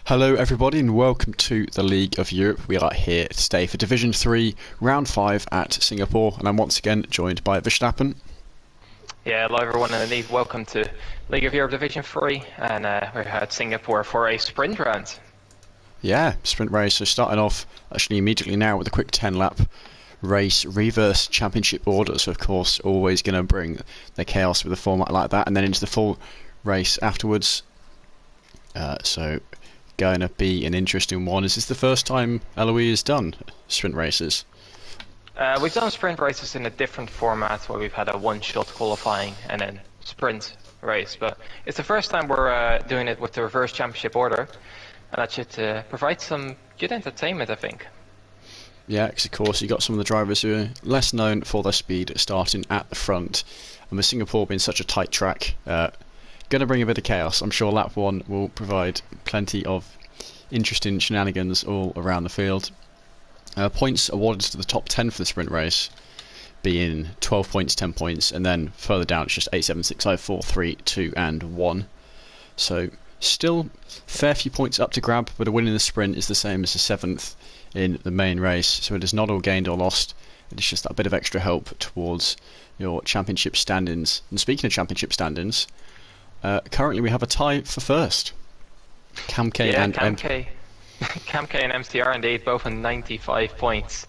Hello everybody and welcome to the League of Europe. We are here today for Division 3, Round 5 at Singapore, and I'm once again joined by Verstappen. Yeah, hello everyone, and indeed welcome to League of Europe Division 3, and we're at Singapore for a sprint round. Yeah, sprint race, so starting off actually immediately now with a quick 10-lap race, reverse championship order, so of course always going to bring the chaos with a format like that, and then into the full race afterwards. So going to be an interesting one. Is this the first time LOE has done sprint races? We've done sprint races in a different format where we've had a one-shot qualifying and then sprint race, but it's the first time we're doing it with the reverse championship order, and that should provide some good entertainment, I think. Yeah, because of course you got some of the drivers who are less known for their speed starting at the front, and with Singapore being such a tight track, going to bring a bit of chaos. I'm sure lap 1 will provide plenty of interesting shenanigans all around the field. Points awarded to the top 10 for the sprint race being 12 points, 10 points, and then further down it's just 8, 7, 6, 5, 4, 3, 2 and 1. So still fair few points up to grab, but a win in the sprint is the same as a 7th in the main race, so it is not all gained or lost. It is just that bit of extra help towards your championship standings. And speaking of championship standings, currently we have a tie for first. Cam K and Cam K and MCR indeed both on 95 points,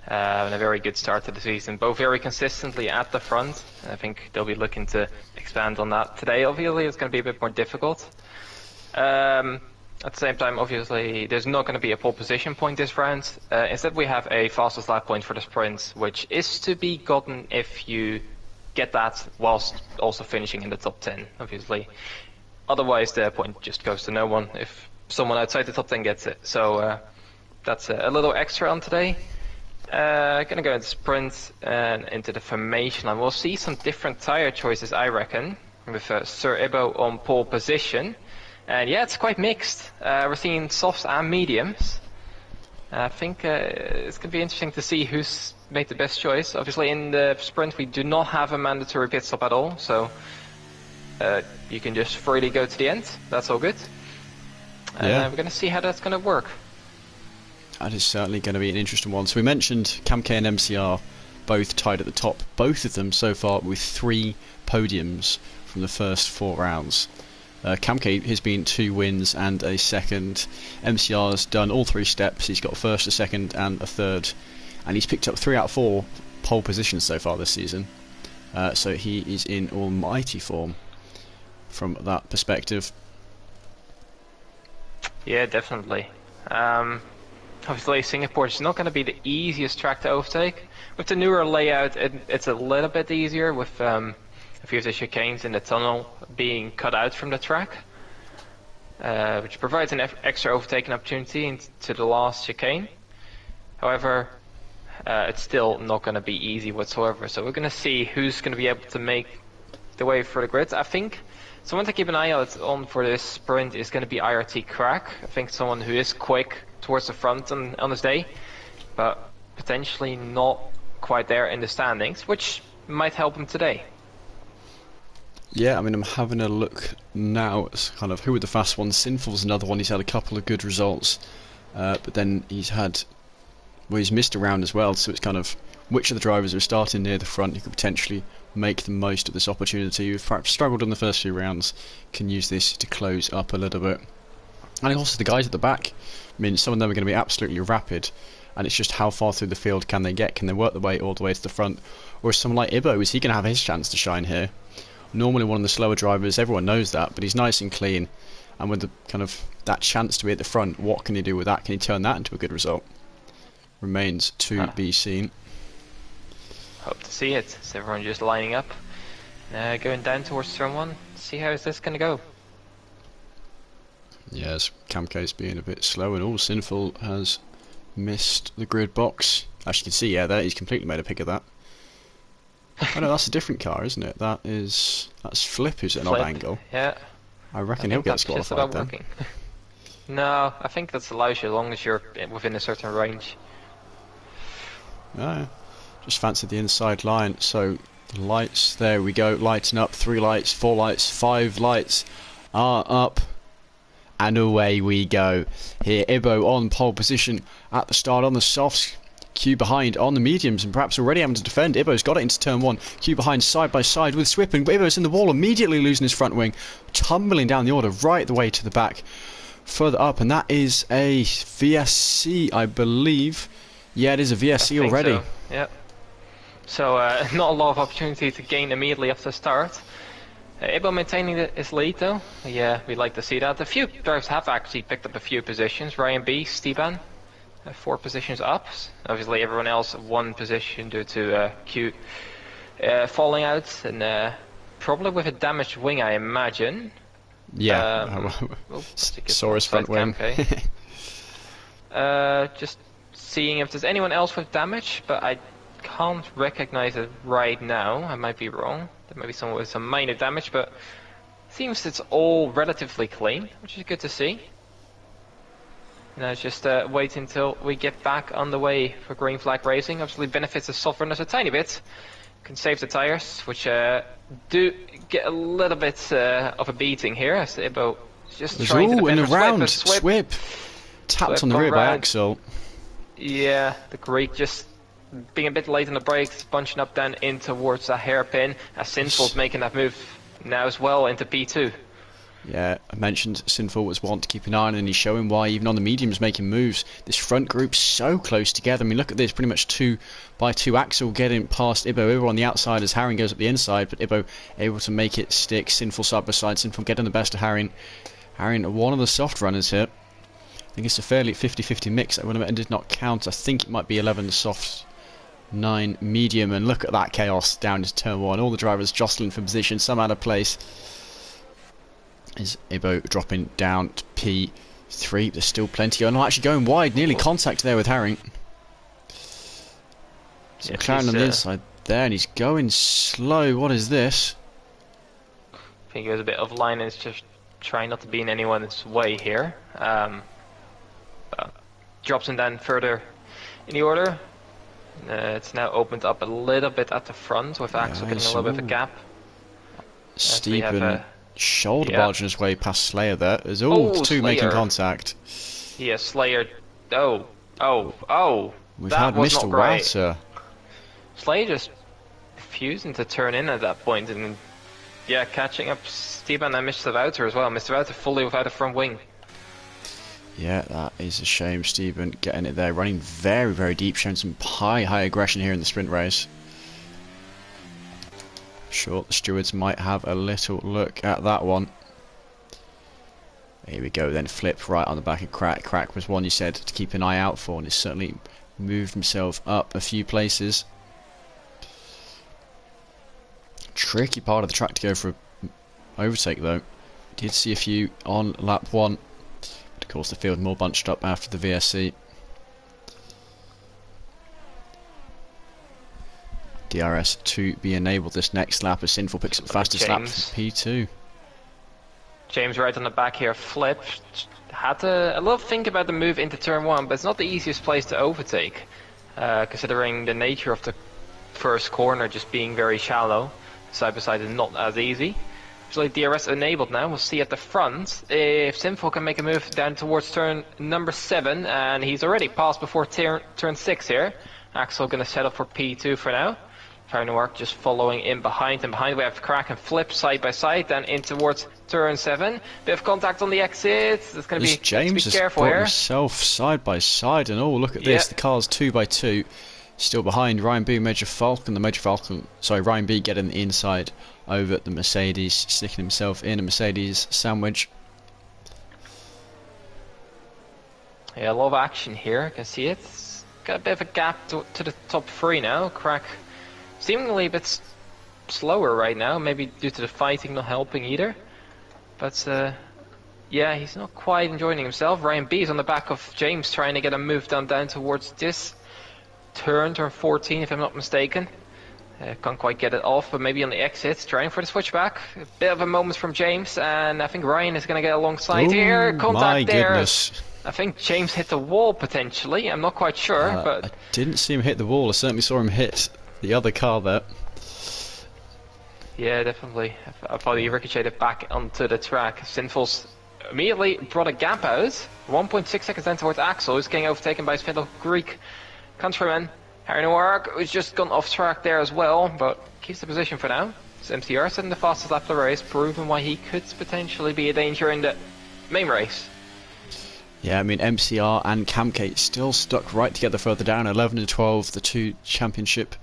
and a very good start to the season, both very consistently at the front. I think they'll be looking to expand on that today. Obviously it's going to be a bit more difficult. At the same time, obviously there's not going to be a pole position point this round. Instead we have a fastest lap point for the sprint, which is to be gotten if you get that whilst also finishing in the top 10, obviously. Otherwise the point just goes to no one if someone outside the top 10 gets it. So that's a little extra on today. Gonna go into sprint and into the formation line. We'll see some different tyre choices, I reckon, with Sir Ibo on pole position. And yeah, it's quite mixed. We're seeing softs and mediums. I think it's going to be interesting to see who's made the best choice. Obviously in the sprint we do not have a mandatory pit stop at all, so you can just freely go to the end. That's all good. Yeah. We're going to see how that's going to work. That is certainly going to be an interesting one. So we mentioned Cam K and MCR both tied at the top. Both of them so far with 3 podiums from the first 4 rounds. Cam K has been 2 wins and a second. MCR's done all 3 steps. He's got a first, a second and a third. And he's picked up 3 out of 4 pole positions so far this season. So he is in almighty form from that perspective. Yeah, definitely. Obviously Singapore is not going to be the easiest track to overtake. With the newer layout it's a little bit easier with a few of the chicanes in the tunnel being cut out from the track, which provides an extra overtaking opportunity into the last chicane. However, it's still not going to be easy whatsoever, so we're going to see who's going to be able to make the way for the grid. I think someone to keep an eye out on for this sprint is going to be IRT Crack. I think someone who is quick towards the front on this day, but potentially not quite there in the standings, which might help him today. Yeah, I mean, I'm having a look now at kind of who are the fast ones. Sinful's another one. He's had a couple of good results, but then he's missed a round as well. So it's kind of which of the drivers are starting near the front who could potentially make the most of this opportunity. Who've perhaps struggled in the first few rounds can use this to close up a little bit. And also the guys at the back. I mean, some of them are going to be absolutely rapid, and it's just how far through the field can they get? Can they work their way all the way to the front? Or is someone like Ibo, is he going to have his chance to shine here? Normally one of the slower drivers, everyone knows that, but he's nice and clean, and with the kind of that chance to be at the front, what can he do with that? Can he turn that into a good result? Remains to be seen. Hope to see it. Is everyone just lining up, going down towards turn 1? See how is this going to go? Yes, Cam K's being a bit slow, and all Sinful has missed the grid box. As you can see, yeah, there he's completely made a pick of that. Oh no, that's a different car, isn't it? That's Flip who's at an odd angle. Yeah. I reckon he'll get disqualified then. No, I think that allows you as long as you're within a certain range. No, just fancied the inside line. So lights, there we go, lighting up. 3 lights, 4 lights, 5 lights are up. And away we go. Here, Ibbo on pole position at the start on the softs. Q behind on the mediums and perhaps already having to defend. Ibbo's got it into turn 1. Q behind side by side with Swip, and Ibbo's in the wall, immediately losing his front wing, tumbling down the order right the way to the back. Further up, and that is a VSC, I believe. Yeah, it is a VSC already. So. Yeah. So not a lot of opportunity to gain immediately after the start. Ibbo maintaining his lead though. Yeah, we'd like to see that. A few drivers have actually picked up a few positions. Ryan B, Steban, 4 positions up. Obviously everyone else 1 position due to Q falling out, and probably with a damaged wing, I imagine. Yeah, saw his front wing. Just seeing if there's anyone else with damage, but I can't recognize it right now. I might be wrong. There might be someone with some minor damage, but seems it's all relatively clean, which is good to see. Now just wait until we get back on the way for green flag racing. Obviously benefits the soft runners a tiny bit. Can save the tires, which do get a little bit of a beating here. As Ibbo just trying to defend in a round. Swip tapped on the rear by Axel. Yeah, the Greek just being a bit late on the brakes, bunching up then in towards that hairpin, as Sinful's making that move now as well into P2. Yeah, I mentioned Sinful was one to keep an eye on, and he's showing why even on the mediums making moves. This front group's so close together. I mean, look at this, pretty much 2 by 2. Axel getting past Ibbo on the outside as Haring goes up the inside, but Ibbo able to make it stick. Sinful side by side, Sinful getting the best of Haring. Haring, one of the soft runners here. I think it's a fairly 50-50 mix. That would have did not count. I think it might be 11 soft, 9 medium, and look at that chaos down into turn 1. All the drivers jostling for position, some out of place. Is Ibbo dropping down to P3? There's still plenty. Oh no, actually going wide, nearly contact there with Haring. So McLaren on the inside there, and he's going slow. What is this? I think it was a bit of line, and it's just trying not to be in anyone's way here. Drops him down further in the order. It's now opened up a little bit at the front with Axel getting a little bit of a gap. Steep shoulder barge on his way past Slayer there. There's all 2 making contact. Yeah, Slayer. Oh. We've that had was Mr. not great. Ratter. Slayer just refusing to turn in at that point, and yeah, catching up Steban and Mr. Wouter as well. Mr. Wouter fully without a front wing. Yeah, that is a shame. Steven getting it there, running very, very deep, showing some high aggression here in the sprint race. Sure, the stewards might have a little look at that one. Here we go then, flip right on the back of Crack. Crack was one you said to keep an eye out for, and he's certainly moved himself up a few places. Tricky part of the track to go for an overtake though. Did see a few on lap 1. But of course the field more bunched up after the VSC. DRS to be enabled this next lap as Sinful picks up the fastest lap for P2. James right on the back here, flipped. Had a little think about the move into turn 1, but it's not the easiest place to overtake, considering the nature of the first corner just being very shallow. Side by side is not as easy. Actually, DRS enabled now. We'll see at the front if Sinful can make a move down towards turn number 7, and he's already passed before turn 6 here. Axel gonna set up for P2 for now. Trying to work, just following in behind him. Behind we have Crack and Flip side by side, then in towards turn 7. Bit of contact on the exit. It's going to be James has careful put here. himself side by side, and oh look at this. The car's 2 by 2, still behind Ryan B, Major Falcon. Ryan B getting the inside over the Mercedes, sticking himself in a Mercedes sandwich. Yeah, a lot of action here. I can see it. It's got a bit of a gap to the top 3 now. Crack seemingly a bit slower right now, maybe due to the fighting not helping either. But yeah, he's not quite enjoying himself. Ryan B is on the back of James, trying to get a move down towards this turn 14 if I'm not mistaken. Can't quite get it off, but maybe on the exit, trying for the switchback. A bit of a moment from James, and I think Ryan is going to get alongside here. Contact there. Goodness. I think James hit the wall potentially, I'm not quite sure. But I didn't see him hit the wall, I certainly saw him hit the other car there. Yeah, definitely. I thought he ricocheted back onto the track. Sinful's immediately brought a gap out. 1.6 seconds then towards Axel, who's getting overtaken by his fellow Greek countryman. Harry Noirk, who's just gone off track there as well, but keeps the position for now. So MCR setting the fastest lap of the race, proving why he could potentially be a danger in the main race. Yeah, I mean, MCR and Camke still stuck right together further down, 11 and 12, the two championship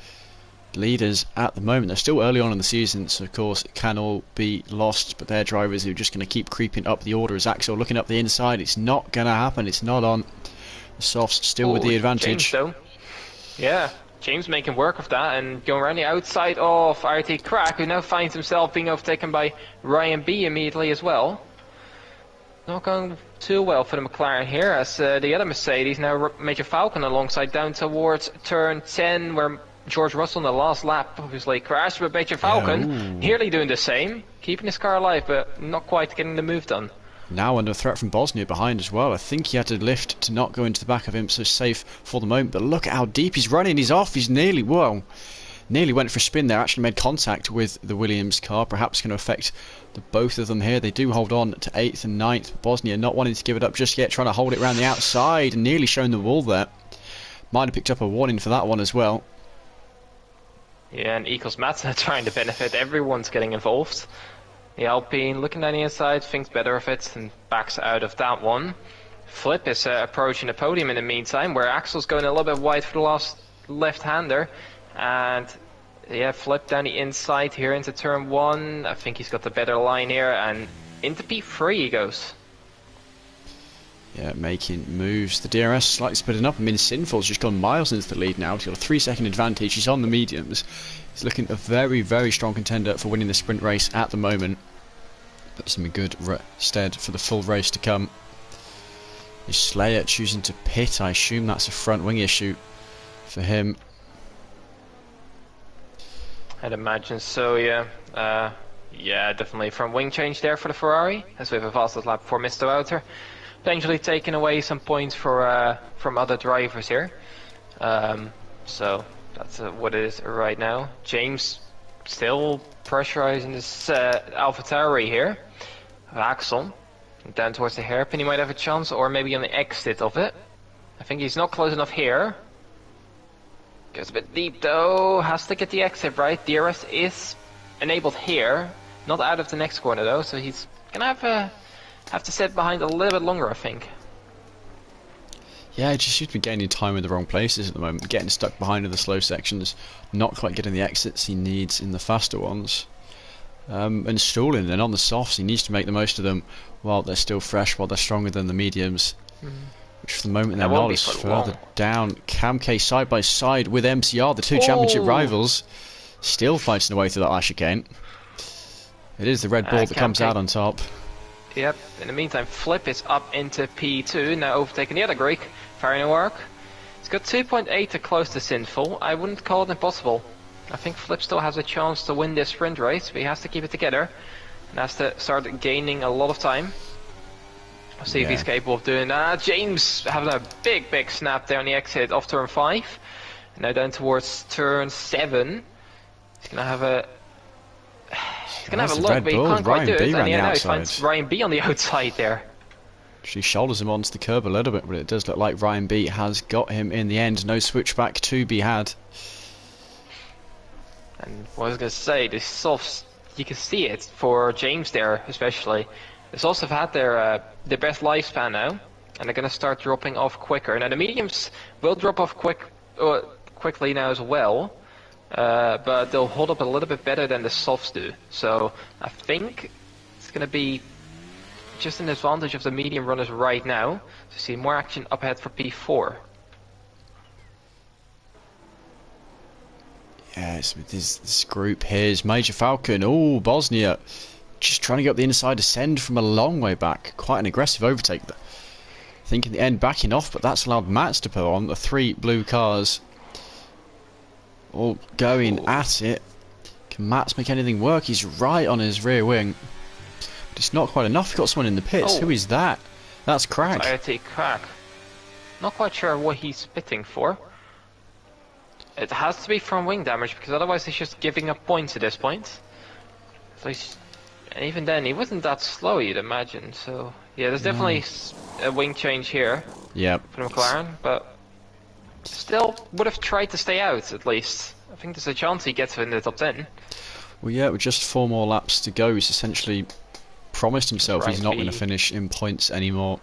leaders at the moment. They're still early on in the season, so of course it can all be lost, but they're drivers who are just going to keep creeping up the order. As Axel looking up the inside, it's not going to happen, it's not on. The softs still with the advantage. James, though. Yeah, James making work of that and going around the outside of RT Crack, who now finds himself being overtaken by Ryan B immediately as well. Not going too well for the McLaren here, as the other Mercedes, now Major Falcon alongside, down towards turn 10, where George Russell in the last lap obviously crashed, with Major Falcon nearly doing the same, keeping his car alive but not quite getting the move done. Now under threat from Bosnia behind as well. I think he had to lift to not go into the back of him, so safe for the moment, but look at how deep he's running. He's off, he's nearly went for a spin there, actually made contact with the Williams car, perhaps going to affect the both of them here. They do hold on to 8th and 9th. Bosnia not wanting to give it up just yet, trying to hold it around the outside and nearly showing the wall there. Might have picked up a warning for that one as well. Yeah, and Eagles Matson trying to benefit. Everyone's getting involved. The Alpine looking down the inside, thinks better of it and backs out of that one. Flip is approaching the podium in the meantime, where Axel's going a little bit wide for the last left-hander. And yeah, Flip down the inside here into turn 1. I think he's got the better line here, and into P3 he goes. Yeah, making moves. The DRS slightly splitting up. I mean, Sinful's just gone miles into the lead now. He's got a 3-second advantage. He's on the mediums. He's looking a very, very strong contender for winning the sprint race at the moment. Puts him in good stead for the full race to come. Is Slayer choosing to pit? I assume that's a front wing issue for him. I'd imagine so, yeah. Yeah, definitely front wing change there for the Ferrari, as we have a fastest lap before Mr. Outer. Potentially taking away some points for from other drivers here. So that's what it is right now. James still pressurizing this AlphaTauri here. Axel down towards the hairpin, he might have a chance, or maybe on the exit of it. I think he's not close enough here. Goes a bit deep though, has to get the exit right. DRS is enabled here, not out of the next corner though, so he's gonna have to sit behind a little bit longer, I think. Yeah, he just seems to be gaining time in the wrong places at the moment, getting stuck behind in the slow sections, not quite getting the exits he needs in the faster ones. And stalling, and on the softs he needs to make the most of them while they're still fresh, while they're stronger than the mediums. Which for the moment they're not, as further down. Camke side by side with MCR, the two championship rivals, still fighting away through that last chicane. It is the Red Bull that comes out on top. Yep, in the meantime Flip is up into P2, now overtaking the other Greek, Harry Noirk. He's got 2.8 to close to Sinful. I wouldn't call it impossible. I think Flip still has a chance to win this sprint race, but he has to keep it together and has to start gaining a lot of time. We'll see if he's capable of doing that. James having a big snap there on the exit off turn 5. And now down towards turn 7. He's gonna have a look, but he can't quite do it. And yeah, now he finds Ryan B on the outside there. She shoulders him onto the curb a little bit, but it does look like Ryan B has got him in the end. No switchback to be had. And what I was going to say, the softs, you can see it for James there, especially. The softs have had their best lifespan now, and they're going to start dropping off quicker. Now the mediums will drop off quickly now as well, but they'll hold up a little bit better than the softs do. So I think it's going to be just an advantage of the medium runners right now to see more action up ahead for P4. Yes, with this group here is Major Falcon. Oh, Bosnia just trying to get up the inside, ascend from a long way back. Quite an aggressive overtake. I think in the end backing off, but that's allowed Mats to pull on. The 3 blue cars all going at it. Can Mats make anything work? He's right on his rear wing. But it's not quite enough. He's got someone in the pits. Who is that? That's Crack. It's Crack. Not quite sure what he's spitting for. It has to be from wing damage, because otherwise he's just giving up points at this point. So he's And even then, he wasn't that slow, you'd imagine. So yeah, there's definitely a wing change here Yeah. for the McLaren, but still would have tried to stay out at least. I think there's a chance he gets in the top 10. Well, yeah, with just 4 more laps to go, he's essentially promised himself he's not going to finish in points anymore.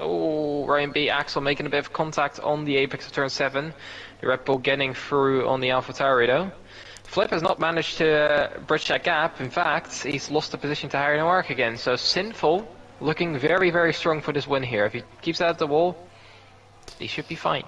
Oh, Ryan B. Axel making a bit of contact on the apex of turn 7. The Red Bull getting through on the AlphaTauri though. Flip has not managed to bridge that gap. In fact, he's lost the position to Harry Noirk again. So Sinful looking very, very strong for this win here. If he keeps that at the wall, he should be fine.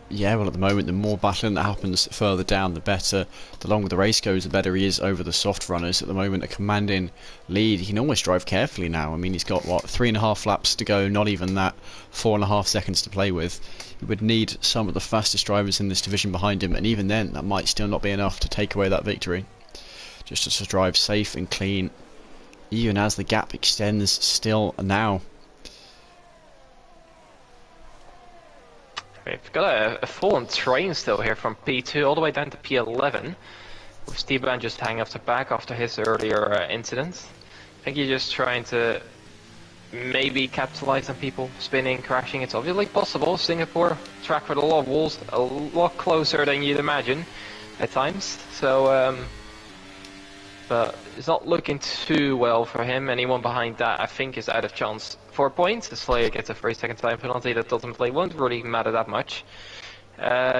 Yeah, well, at the moment, the more battling that happens further down, the better. The longer the race goes, the better he is over the soft runners. At the moment, a commanding lead. He can almost drive carefully now. I mean, he's got, what, 3.5 laps to go, not even that, 4.5 seconds to play with. He would need some of the fastest drivers in this division behind him, and even then, that might still not be enough to take away that victory. Just to drive safe and clean, even as the gap extends still now. We've got a full-on train still here from P2 all the way down to P11. With Steban just hanging off the back after his earlier incident. I think he's just trying to maybe capitalize on people spinning, crashing. It's obviously possible. Singapore, track with a lot of walls, a lot closer than you'd imagine at times. So, but it's not looking too well for him. Anyone behind that, I think, is out of chance. 4 points. The Slayer gets a 3-second time penalty that ultimately won't really matter that much.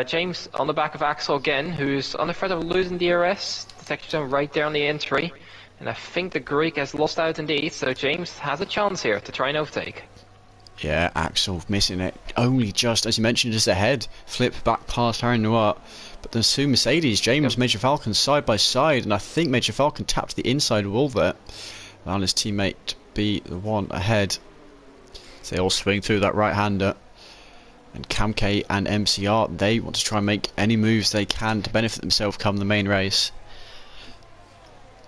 James on the back of Axel again, who's on the threat of losing DRS. Detection zone right there on the entry. And I think the Greek has lost out indeed, so James has a chance here to try and overtake. Yeah, Axel missing it. Only just, as you mentioned, just ahead. Flip back past Harry Noir. But there's two Mercedes, James, Major Falcon side by side. And I think Major Falcon tapped the inside wall there. Allowing his teammate be the one ahead. So they all swing through that right-hander. And Camke and MCR, they want to try and make any moves they can to benefit themselves come the main race.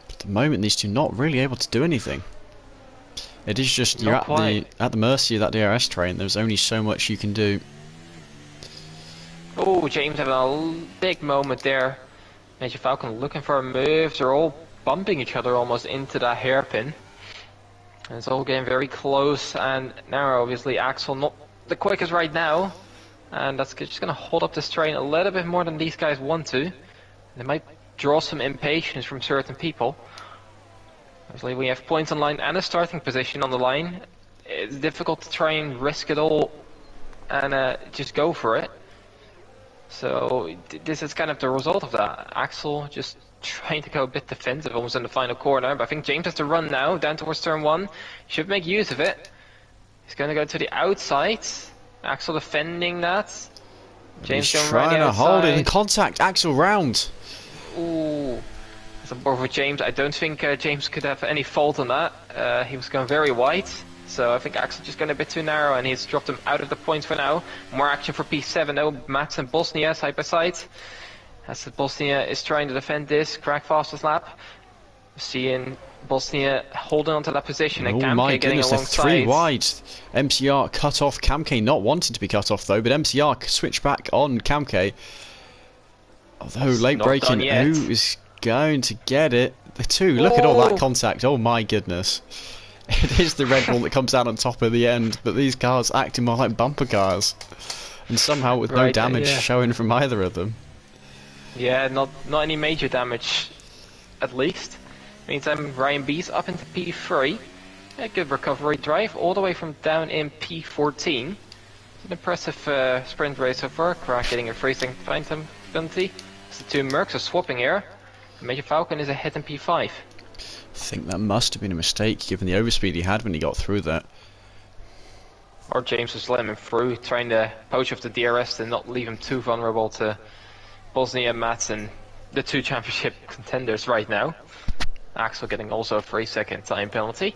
But at the moment, these two not really able to do anything. It is just, you're at the mercy of that DRS train. There's only so much you can do. Oh, James having a big moment there. Major Falcon looking for a move. They're all bumping each other almost into that hairpin. And it's all getting very close, and now obviously Axel not the quickest right now, and that's just going to hold up this train a little bit more than these guys want to. They might draw some impatience from certain people. Obviously we have points on line and a starting position on the line. It's difficult to try and risk it all and just go for it. So this is kind of the result of that. Axel just trying to go a bit defensive almost in the final corner, but I think James has to run now down towards turn 1. Should make use of it. He's going to go to the outside. Axel defending that. James He's going trying around the to hold it outside. in contact. Axel round. Ooh, it's a bore for James. I don't think James could have any fault on that. He was going very wide. So I think Axel just going a bit too narrow, and he's dropped him out of the points for now. More action for P7 though. Max and Bosnia side by side. As Bosnia is trying to defend this, crack fastest lap. Seeing Bosnia holding onto that position, and Camke getting alongside. They're 3 wide. MCR cut off Camke, not wanting to be cut off though, but MCR switched back on Camke. Although late braking, who is going to get it? The two, look at all that contact, oh my goodness. It is the Red Bull that comes out on top at the end, but these cars acting more like bumper cars. And somehow with no damage showing from either of them. Yeah, not any major damage, at least. Meantime, Ryan B's up into P3. A good recovery drive, all the way from down in P14. It's an impressive sprint race so far. Crack getting a 3-second time penalty. As the two Mercs are swapping here. Major Falcon is ahead in P5. I think that must have been a mistake, given the overspeed he had when he got through that. Or James was letting him through, trying to poach off the DRS and not leave him too vulnerable to Bosnia, Mats, and the two championship contenders right now. Axel getting also a 3-second time penalty.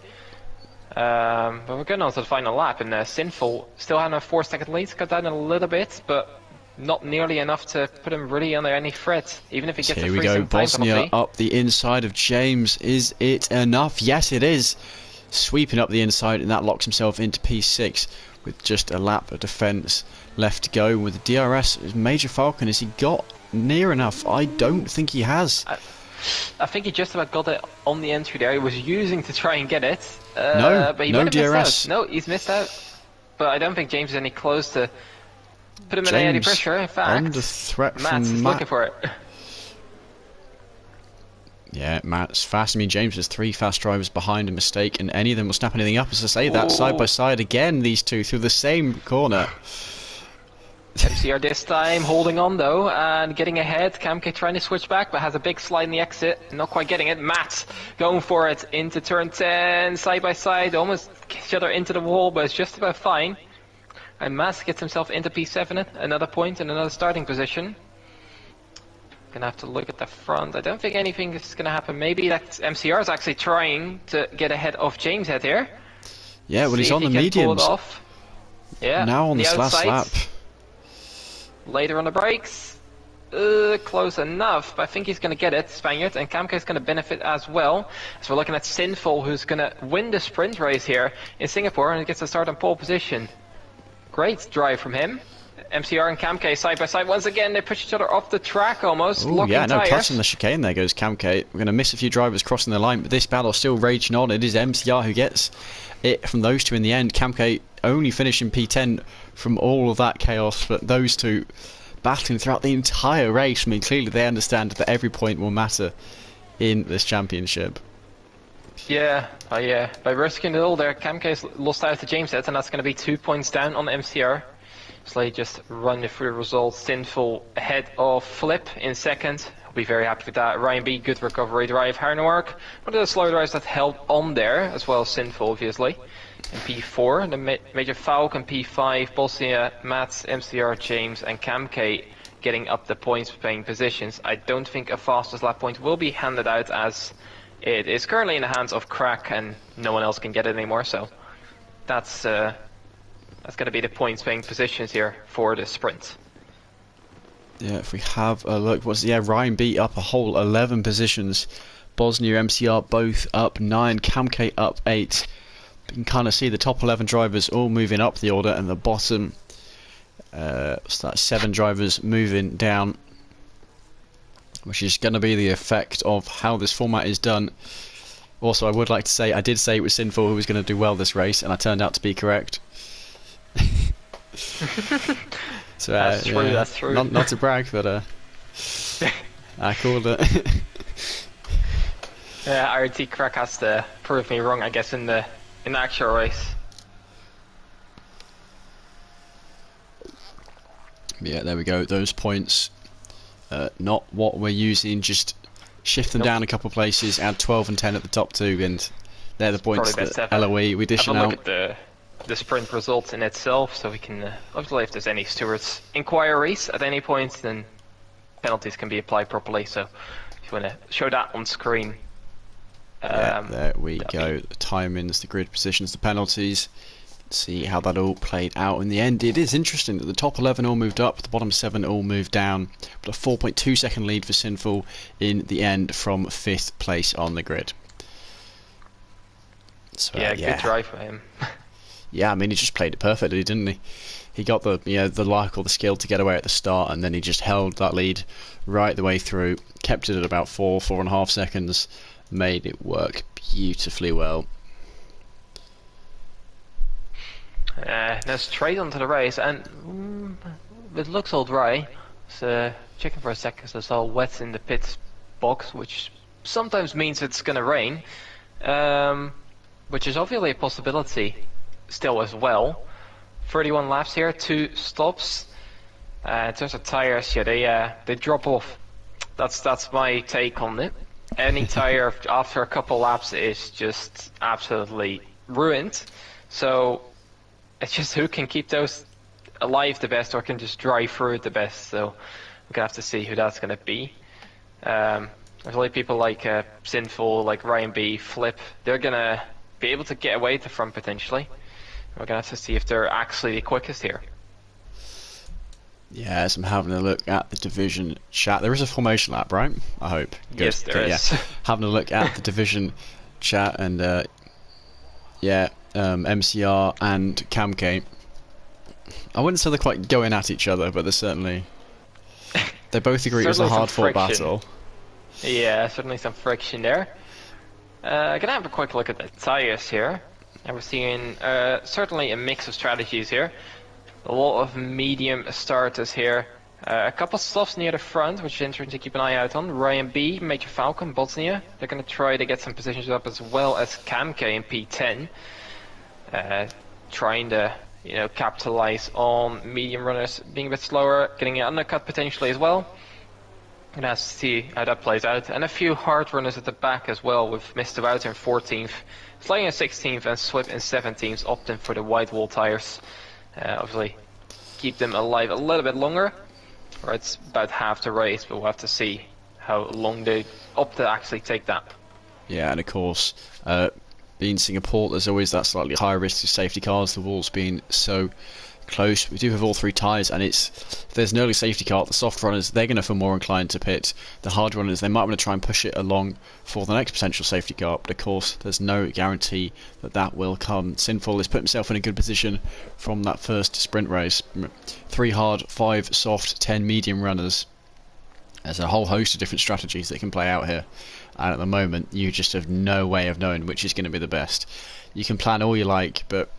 But we're getting on to the final lap, and Sinful still having a 4-second lead, cut down a little bit, but not nearly enough to put him really under any threat, even if he gets a 3-second time penalty. Here we go, Bosnia up the inside of James. Is it enough? Yes, it is. Sweeping up the inside, and that locks himself into P6 with just a lap of defence left to go. With the DRS, Major Falcon, has he got near enough? I don't think he has. I think he just about got it on the entry there. He was using to try and get it. No, but he no might have DRS. missed out. No, he's missed out. But I don't think James is any close to put him in any James pressure. In fact, under threat Matt from is Matt. looking for it. Yeah, Matt's fast. I mean, James has 3 fast drivers behind a mistake, and any of them will snap anything up. As I say, that side by side again, these two through the same corner. MCR this time holding on though and getting ahead. Kamke trying to switch back but has a big slide in the exit. Not quite getting it. Matt going for it into turn 10. Side by side. Almost each other into the wall, but it's just about fine. And Matt gets himself into P7. Another point and another starting position. Gonna have to look at the front. I don't think anything is gonna happen. Maybe that MCR is actually trying to get ahead of James head here. Yeah, well, he's See on if the he can pull it mediums. off. Yeah, Now on the this last outside. lap. Later on the brakes. Close enough, but I think he's going to get it, Spaniard, and Kamke is going to benefit as well. So we're looking at Sinful, who's going to win the sprint race here in Singapore, and he gets to start on pole position. Great drive from him. MCR and Kamke side by side. Once again, they push each other off the track almost. Oh locking yeah, no, tires. clutching the chicane there goes Kamke. We're going to miss a few drivers crossing the line, but this battle still raging on. It is MCR who gets it from those two in the end. Kamke only finishing P10 from all of that chaos, but those two battling throughout the entire race. I mean, clearly they understand that every point will matter in this championship. Yeah, by risking it all there, Kamke's lost out to James Head, and that's going to be 2 points down on MCR. So they just run through the results. Sinful ahead of Flip in second. I'll be very happy with that. Ryan B, good recovery drive. Harnoark, one of the slow drives that held on there, as well as Sinful, obviously. And P4, the Major Falk, and P5, Bosnia, Mats, MCR, James, and Kamke getting up the points paying positions. I don't think a fastest lap point will be handed out, as it is currently in the hands of Crack, and no one else can get it anymore. So that's going to be the points paying positions here for the sprint. Yeah, if we have a look, Ryan B up a whole 11 positions. Bosnia, MCR both up 9, Kamke up 8. You can kind of see the top 11 drivers all moving up the order, and the bottom, so that's 7 drivers moving down, which is going to be the effect of how this format is done. Also, I would like to say, I did say it was Sinful who was going to do well this race, and I turned out to be correct. So, that's true, yeah, that's true. Not to brag, but I called it. Yeah, RT Crack has to prove me wrong, I guess, in the actual race. Yeah, there we go. Those points, not what we're using. Just shift them down a couple of places. Add 12 and 10 at the top two, and they're the points that LOE we dishing out. Have a out. look at the sprint results in itself, so we can obviously, if there's any stewards inquiries at any point, then penalties can be applied properly. So if you want to show that on screen. Yeah, there we go. The timings, the grid positions, the penalties. See how that all played out in the end. It is interesting that the top 11 all moved up, the bottom 7 all moved down, but a 4.2 second lead for Sinful in the end from 5th place on the grid. So, yeah, good drive for him. Yeah, I mean, he just played it perfectly, didn't he? He got the the luck or the skill to get away at the start, and then he just held that lead right the way through, kept it at about 4.5 seconds, made it work beautifully well. Now straight onto the race, and it looks all dry. So checking for a second, so it's all wet in the pit box, which sometimes means it's gonna rain, which is obviously a possibility still as well. 31 laps here, 2 stops. In terms of tires, yeah, they drop off. That's my take on it. Any tire after a couple laps is just absolutely ruined. So it's just who can keep those alive the best, or can just drive through it the best. So we're gonna have to see who that's gonna be. There's only people like Sinful, like Ryan B, Flip. They're gonna be able to get away at the front potentially. We're gonna have to see if they're actually the quickest here. Yeah, as I'm having a look at the division chat, there is a formation lap, right? I hope. Good. Yes, there is. Yeah. Having a look at the division chat, and MCR and Kamke. I wouldn't say they're quite going at each other, but they're certainly. They both agree it was a hard-fought battle. Yeah, certainly some friction there. Gonna have a quick look at the tires here. And we're seeing certainly a mix of strategies here. A lot of medium starters here. A couple softs near the front, which is interesting to keep an eye out on. Ryan B, Major Falcon, Bosnia. They're going to try to get some positions up, as well as Camk in P10. Trying to, capitalize on medium runners being a bit slower, getting an undercut potentially as well. Gonna have to see how that plays out. And a few hard runners at the back as well, with Mr. Wouter in 14th, Slayer in 16th, and Swip in 17th, opting for the white wall tires. Obviously, keep them alive a little bit longer. Or it's about half the race, but we'll have to see how long they opt to actually take that. Yeah, and of course, being Singapore, there's always that slightly higher risk of safety cars, the walls being so close. We do have all three tyres, and if there's an early safety car, the soft runners, they're going to feel more inclined to pit. The hard runners, they might want to try and push it along for the next potential safety car, but of course, there's no guarantee that that will come. Sinful has put himself in a good position from that first sprint race. 3 hard, 5 soft, 10 medium runners. There's a whole host of different strategies that can play out here, and at the moment, you just have no way of knowing which is going to be the best. You can plan all you like, but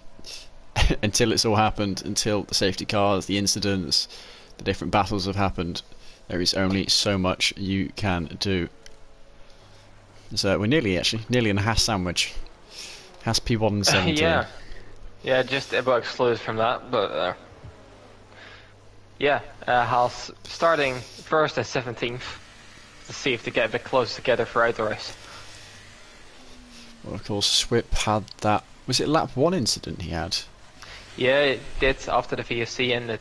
until it's all happened, until the safety cars, the incidents, the different battles have happened, there is only so much you can do. So we're nearly in a Haas sandwich. Haas P1 17. Yeah, just about excluded from that, but Haas starting first and 17th to see if they get a bit closer together throughout the race. Well, of course, Swip had that. Was it lap 1 incident he had? Yeah, it did after the VSC ended.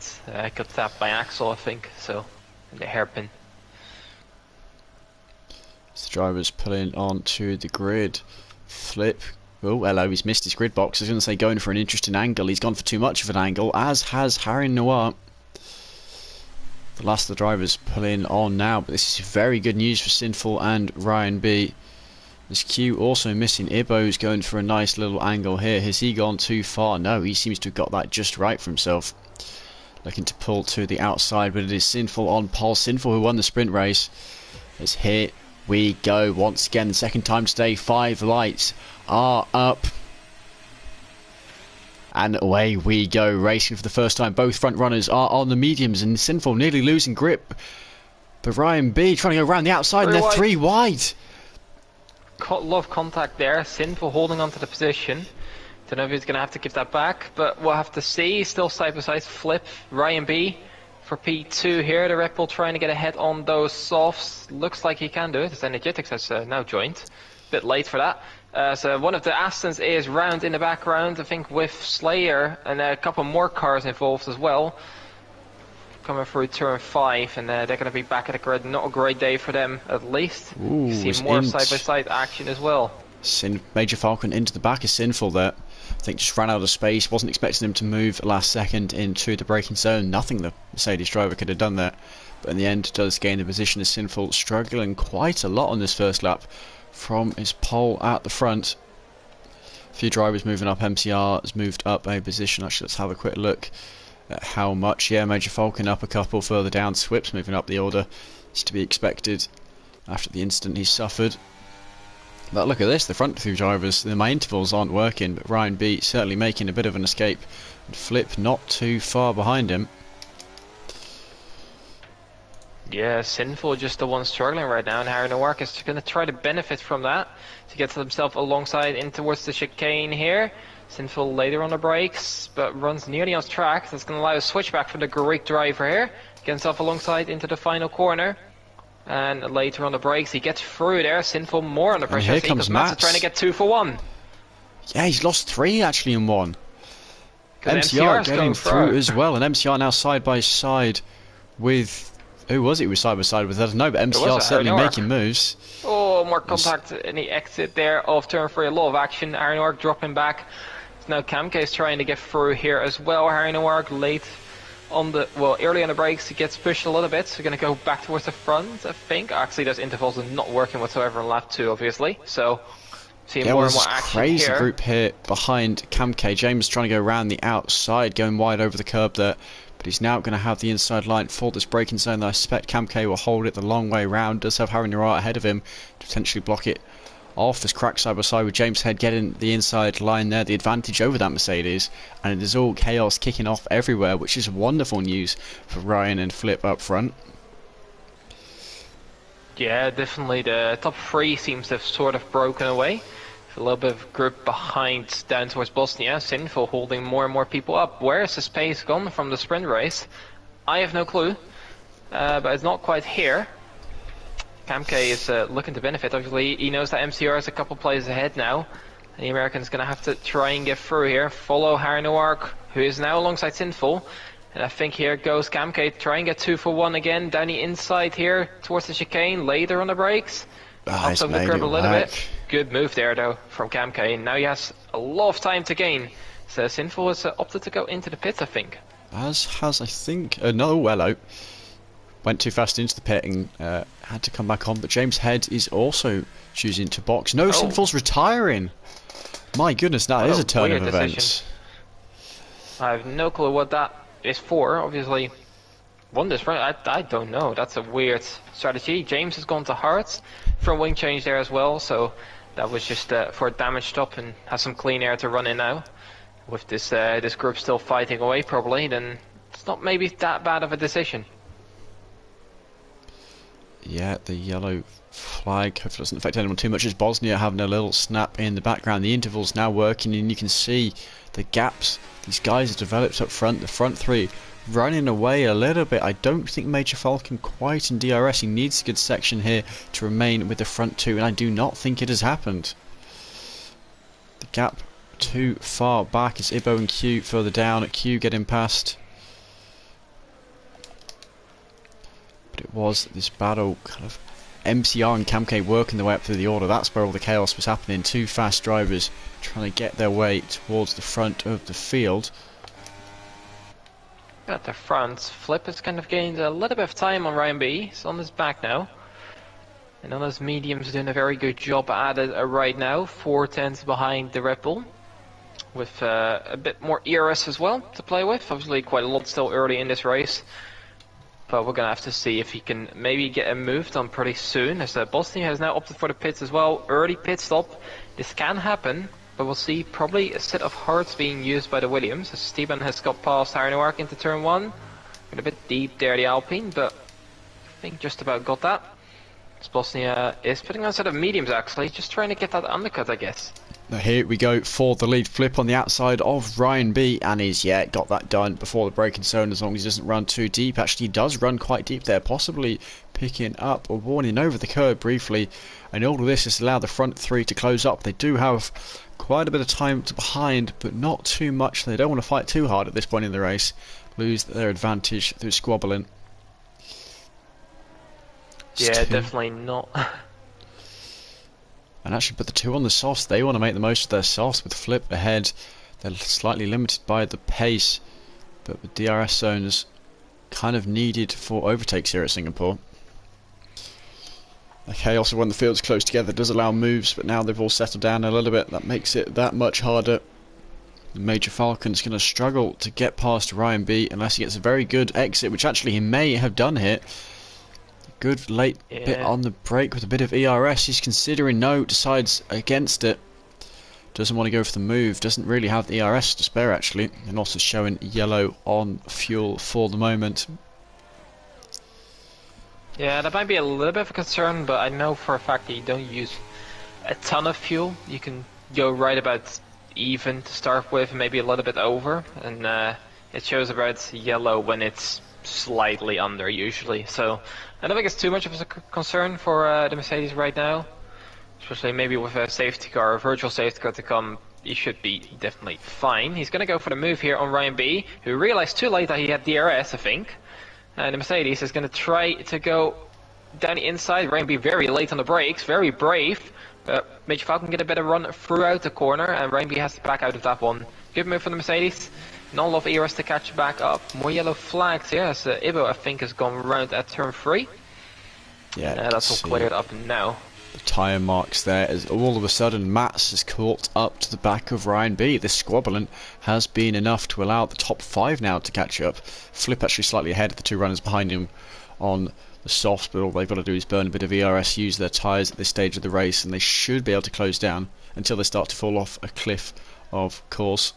Got tapped by Axel, I think, so the hairpin. As the driver's pulling onto the grid. Flip. Oh, hello, he's missed his grid box. I was going to say going for an interesting angle. He's gone for too much of an angle, as has Harry Noir. The last of the drivers pulling on now, but this is very good news for Sinful and Ryan B. There's Q also missing. Ibo's going for a nice little angle here. Has he gone too far? No, he seems to have got that just right for himself. Looking to pull to the outside, but it is Sinful on pole. Sinful, who won the sprint race. As here we go once again. The second time today. 5 lights are up. And away we go, racing for the first time. Both front runners are on the mediums, and Sinful nearly losing grip. But Ryan B trying to go around the outside, and they're 3 wide. A lot of contact there. Sinful holding onto the position. Don't know if he's going to have to give that back, but we'll have to see. Still side by side. Flip. Ryan B for P2 here. The Red Bull trying to get ahead on those softs. Looks like he can do it. His Energetics has now joined. Bit late for that. So one of the Astons is round in the background, I think, with Slayer, and a couple more cars involved as well. Coming through turn 5, and they're going to be back at the grid. Not a great day for them, at least. Ooh, you see more side-by-side action as well. Major Falcon into the back is Sinful there. I think just ran out of space. Wasn't expecting him to move last second into the braking zone. Nothing the Mercedes driver could have done there. But in the end, does gain the position as Sinful, struggling quite a lot on this first lap from his pole at the front. A few drivers moving up. MCR has moved up a position. Actually, let's have a quick look at how much. Yeah, Major Falcon up a couple further down. Swip's moving up the order. It's to be expected after the incident he suffered. But look at this, the front 2 drivers, my intervals aren't working, but Ryan B certainly making a bit of an escape. And Flip not too far behind him. Yeah, Sinful just the one struggling right now, and Harry Noir is going to try to benefit from that to get himself alongside in towards the chicane here. Sinful later on the brakes, but runs nearly on track. That's going to allow a switchback for the Greek driver here. Get himself alongside into the final corner. And later on the brakes, he gets through there. Sinful more on the pressure. Here comes Matt trying to get 2 for 1. Yeah, he's lost 3 actually in 1. MCR getting through as well, and MCR now side by side with... Who was it who was side by side with? I don't know, but MCR certainly making moves. Oh, more contact in the exit there of turn 3. A lot of action. Harry Noir dropping back. Now Kamke is trying to get through here as well. Harry Noir late on the, early on the brakes, he gets pushed a little bit. So going to go back towards the front, I think. Actually, those intervals are not working whatsoever on lap 2, obviously. So, seeing more and more action crazy here. Group here behind Kamke. James trying to go around the outside, going wide over the curb there. but he's now going to have the inside line for this braking zone. I suspect Kamke will hold it the long way round. Does have Harry Noir ahead of him to potentially block it off. This crack side by side with James Head getting the inside line there, the advantage over that Mercedes, and it is all chaos kicking off everywhere, which is wonderful news for Ryan and Flip up front. Yeah, definitely the top three seems to have sort of broken away. A little bit of group behind down towards Bosnia. Sinful holding more and more people up. Where is the space gone from the sprint race? I have no clue, but it's not quite here. Kamke is looking to benefit. Obviously, he knows that MCR is a couple places ahead now. And the American's going to have to try and get through here. Follow Harry Noir, who is now alongside Sinful. And I think here goes Kamke, try and get 2 for 1 again, down the inside here, towards the chicane, later on the brakes. Hops over the curb a little bit. Good move there though, from Kamke. Now he has a lot of time to gain. So Sinful has opted to go into the pits, I think. As has, I think, another Wello. Went too fast into the pit and had to come back on, but James Head is also choosing to box. No, Sinful's retiring! My goodness, that is a turn of events. I have no clue what that is for. Obviously won this run. I don't know, that's a weird strategy. James has gone to hards from wing change there as well, so that was just for a damage stop and has some clean air to run in now. With this this group still fighting away probably, then it's not maybe that bad of a decision. Yeah, the yellow flag hopefully doesn't affect anyone too much. As Bosnia having a little snap in the background, the interval's now working and you can see the gaps these guys have developed up front. The front three running away a little bit. I don't think Major Falcon quite in DRS. He needs a good section here to remain with the front two, and I do not think it has happened. The gap too far back as Ibo and Q further down. At Q getting past. But it was this battle, kind of MCR and Kamke working their way up through the order. That's where all the chaos was happening. Two fast drivers trying to get their way towards the front of the field. At the front, Flip has kind of gained a little bit of time on Ryan B. He's on his back now. And on those mediums doing a very good job at it right now. 4/10 behind the Red Bull. With a bit more ERS as well to play with. Obviously quite a lot still early in this race. But we're going to have to see if he can maybe get him moved on pretty soon. As Bosnia has now opted for the pits as well. Early pit stop. This can happen. But we'll see probably a set of hards being used by the Williams. As Steven has got past Harry Noir into turn 1. A bit deep there, the Alpine. But I think just about got that. As Bosnia is putting on a set of mediums actually. Just trying to get that undercut, I guess. Now here we go for the lead. Flip on the outside of Ryan B, and he's got that done before the braking zone, as long as he doesn't run too deep. Actually, he does run quite deep there, possibly picking up a warning over the curb briefly, and all of this has allowed the front three to close up. They do have quite a bit of time to behind, but not too much. They don't want to fight too hard at this point in the race, lose their advantage through squabbling. Yeah, definitely not. And actually put the two on the softs. They want to make the most of their softs with Flip ahead. They're slightly limited by the pace, but the DRS zones kind of needed for overtakes here at Singapore. Okay, also when the field's close together, it does allow moves, but now they've all settled down a little bit. That makes it that much harder. The Major Falcon's going to struggle to get past Ryan B unless he gets a very good exit, which actually he may have done here. Good late bit on the brake with a bit of ERS. He's considering no, decides against it. Doesn't want to go for the move. Doesn't really have the ERS to spare actually. And also showing yellow on fuel for the moment. Yeah, that might be a little bit of a concern, but I know for a fact that you don't use a ton of fuel. You can go right about even to start with, maybe a little bit over. And it shows about yellow when it's slightly under usually. So I don't think it's too much of a concern for the Mercedes right now, especially maybe with a safety car, a virtual safety car to come. He should be definitely fine. He's going to go for the move here on Ryan B, who realized too late that he had DRS, I think. And the Mercedes is going to try to go down the inside. Ryan B very late on the brakes, very brave. Major Falcon get a better run throughout the corner, and Ryan B has to back out of that one. Good move from the Mercedes. Not a lot of ERS to catch back up. More yellow flags here, as Ibo I think has gone round at turn 3. Yeah, that's all cleared up now. The tyre marks there as all of a sudden Mats is caught up to the back of Ryan B. This squabbling has been enough to allow the top 5 now to catch up. Flip actually slightly ahead of the 2 runners behind him on the softs, but all they've got to do is burn a bit of ERS, use their tyres at this stage of the race, and they should be able to close down until they start to fall off a cliff, of course.